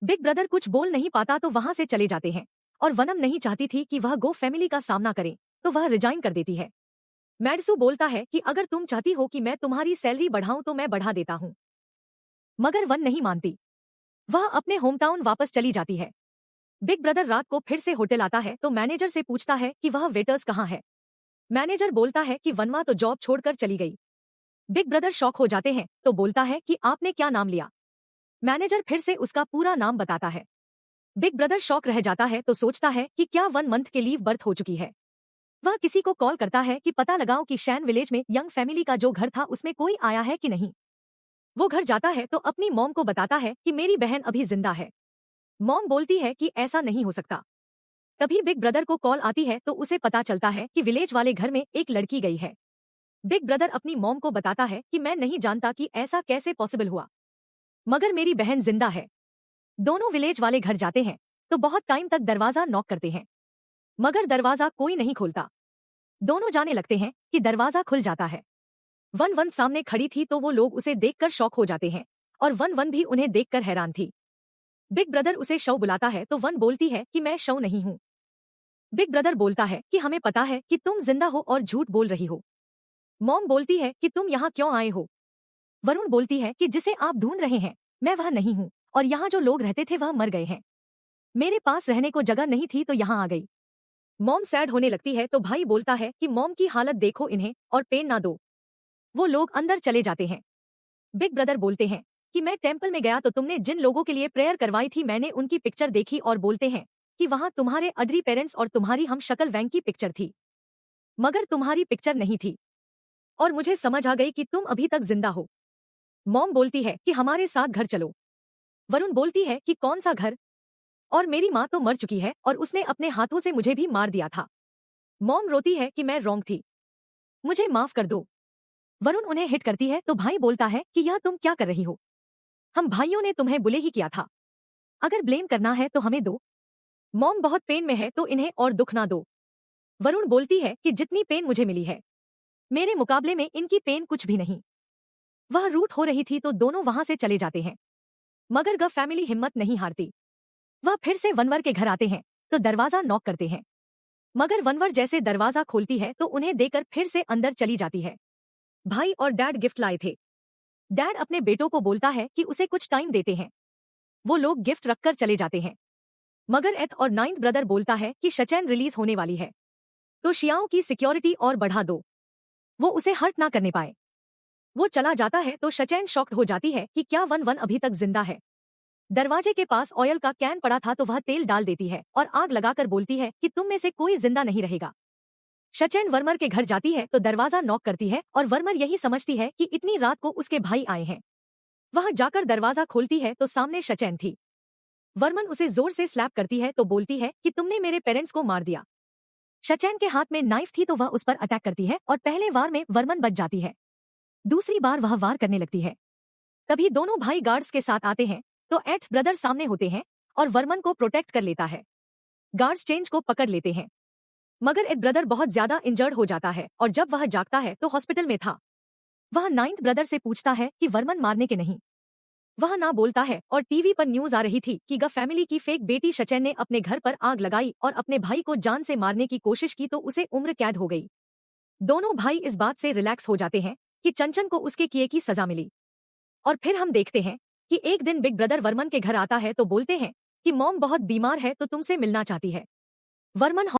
बिग ब्रदर कुछ बोल नहीं पाता तो वहां से चले जाते हैं और वनम नहीं चाहती थी कि वह गो फैमिली का सामना करे तो वह रिजाइन कर देती है। मैडसू बोलता है कि अगर तुम चाहती हो कि मैं तुम्हारी सैलरी बढ़ाऊं तो मैं बढ़ा देता हूं, मगर वन नहीं मानती। वह अपने होमटाउन वापस चली जाती है। बिग ब्रदर रात को फिर से होटल आता है तो मैनेजर से पूछता है कि वह वेटर्स कहाँ है। मैनेजर बोलता है कि वनवा तो जॉब छोड़कर चली गई। बिग ब्रदर शॉक हो जाते हैं तो बोलता है कि आपने क्या नाम लिया। मैनेजर फिर से उसका पूरा नाम बताता है। बिग ब्रदर शॉक रह जाता है तो सोचता है कि क्या 1 मंथ के लीव बर्थ हो चुकी है। वह किसी को कॉल करता है कि पता लगाओ कि शैन विलेज में यंग फैमिली का जो घर था उसमें कोई आया है कि नहीं। वो घर जाता है तो अपनी मॉम को बताता है कि मेरी बहन अभी जिंदा है। मॉम बोलती है कि ऐसा नहीं हो सकता। तभी बिग ब्रदर को कॉल आती है तो उसे पता चलता है कि विलेज वाले घर में एक लड़की गई है। बिग ब्रदर अपनी मॉम को बताता है कि मैं नहीं जानता कि ऐसा कैसे पॉसिबल हुआ, मगर मेरी बहन जिंदा है। दोनों विलेज वाले घर जाते हैं तो बहुत टाइम तक दरवाजा नॉक करते हैं, मगर दरवाजा कोई नहीं खोलता। दोनों जाने लगते हैं कि दरवाजा खुल जाता है। वन वन सामने खड़ी थी तो वो लोग उसे देखकर शॉक हो जाते हैं और वन वन भी उन्हें देखकर हैरान थी। बिग ब्रदर उसे शव बुलाता है तो वन बोलती है कि मैं शव नहीं हूँ। बिग ब्रदर बोलता है कि हमें पता है कि तुम जिंदा हो और झूठ बोल रही हो। मॉम बोलती है कि तुम यहाँ क्यों आए हो। वरुण बोलती है कि जिसे आप ढूंढ रहे हैं मैं वह नहीं हूँ और यहाँ जो लोग रहते थे वह मर गए हैं। मेरे पास रहने को जगह नहीं थी तो यहाँ आ गई। मॉम सैड होने लगती है तो भाई बोलता है कि मॉम की हालत देखो इन्हें और पेन ना दो। वो लोग अंदर चले जाते हैं। बिग ब्रदर बोलते हैं कि मैं टेंपल में गया तो तुमने जिन लोगों के लिए प्रेयर करवाई थी मैंने उनकी पिक्चर देखी और बोलते हैं कि वहाँ तुम्हारे अडरी पेरेंट्स और तुम्हारी हम शक्ल वैंग की पिक्चर थी, मगर तुम्हारी पिक्चर नहीं थी और मुझे समझ आ गई कि तुम अभी तक जिंदा हो। मॉम बोलती है कि हमारे साथ घर चलो। वरुण बोलती है कि कौन सा घर, और मेरी माँ तो मर चुकी है और उसने अपने हाथों से मुझे भी मार दिया था। मॉम रोती है कि मैं रॉन्ग थी, मुझे माफ कर दो। वरुण उन्हें हिट करती है तो भाई बोलता है कि यह तुम क्या कर रही हो, हम भाइयों ने तुम्हें बुले ही किया था, अगर ब्लेम करना है तो हमें दो। मॉम बहुत पेन में है तो इन्हें और दुख ना दो। वरुण बोलती है कि जितनी पेन मुझे मिली है मेरे मुकाबले में इनकी पेन कुछ भी नहीं। वह रूठ हो रही थी तो दोनों वहां से चले जाते हैं, मगर ग फैमिली हिम्मत नहीं हारती। वह फिर से वनवर के घर आते हैं तो दरवाजा नॉक करते हैं, मगर वनवर जैसे दरवाजा खोलती है तो उन्हें देकर फिर से अंदर चली जाती है। भाई और डैड गिफ्ट लाए थे। डैड अपने बेटों को बोलता है कि उसे कुछ टाइम देते हैं। वो लोग गिफ्ट रखकर चले जाते हैं, मगर एथ और नाइन्थ ब्रदर बोलता है कि शचैन रिलीज होने वाली है तो शियाओं की सिक्योरिटी और बढ़ा दो, वो उसे हर्ट ना करने पाए। वो चला जाता है तो शचैन शॉक्ड हो जाती है कि क्या वन वन अभी तक जिंदा है। दरवाजे के पास ऑयल का कैन पड़ा था तो वह तेल डाल देती है और आग लगाकर बोलती है कि तुम में से कोई जिंदा नहीं रहेगा। शचैन वर्मर के घर जाती है तो दरवाजा नॉक करती है और वर्मर यही समझती है कि इतनी रात को उसके भाई आए हैं। वह जाकर दरवाजा खोलती है तो सामने शचैन थी। वर्मन उसे जोर से स्लैप करती है तो बोलती है कि तुमने मेरे पेरेंट्स को मार दिया। शचैन के हाथ में नाइफ थी तो वह उस पर अटैक करती है और पहले वार में वर्मन बच जाती है। दूसरी बार वह वार करने लगती है। तभी दोनों भाई गार्ड्स के साथ आते हैं तो एथ ब्रदर सामने होते हैं और वर्मन को प्रोटेक्ट कर लेता है। गार्ड्स चेंज को पकड़ लेते हैं, मगर एथ ब्रदर बहुत ज्यादा इंजर्ड हो जाता है और जब वह जागता है तो हॉस्पिटल में था। वह नाइन्थ ब्रदर से पूछता है कि वर्मन मारने के नहीं। वह ना बोलता है और टीवी पर न्यूज आ रही थी कि ग फैमिली की फेक बेटी शचैन ने अपने घर पर आग लगाई और अपने भाई को जान से मारने की कोशिश की तो उसे उम्र कैद हो गई। दोनों भाई इस बात से रिलैक्स हो जाते हैं कि चंचन को उसके किए की सजा मिली। और फिर हम देखते हैं कि एक दिन बिग ब्रदर वर्मन के घर आता है तो बोलते हैं कि मॉम बहुत बीमार है तो तुमसे मिलना चाहती है। वर्मन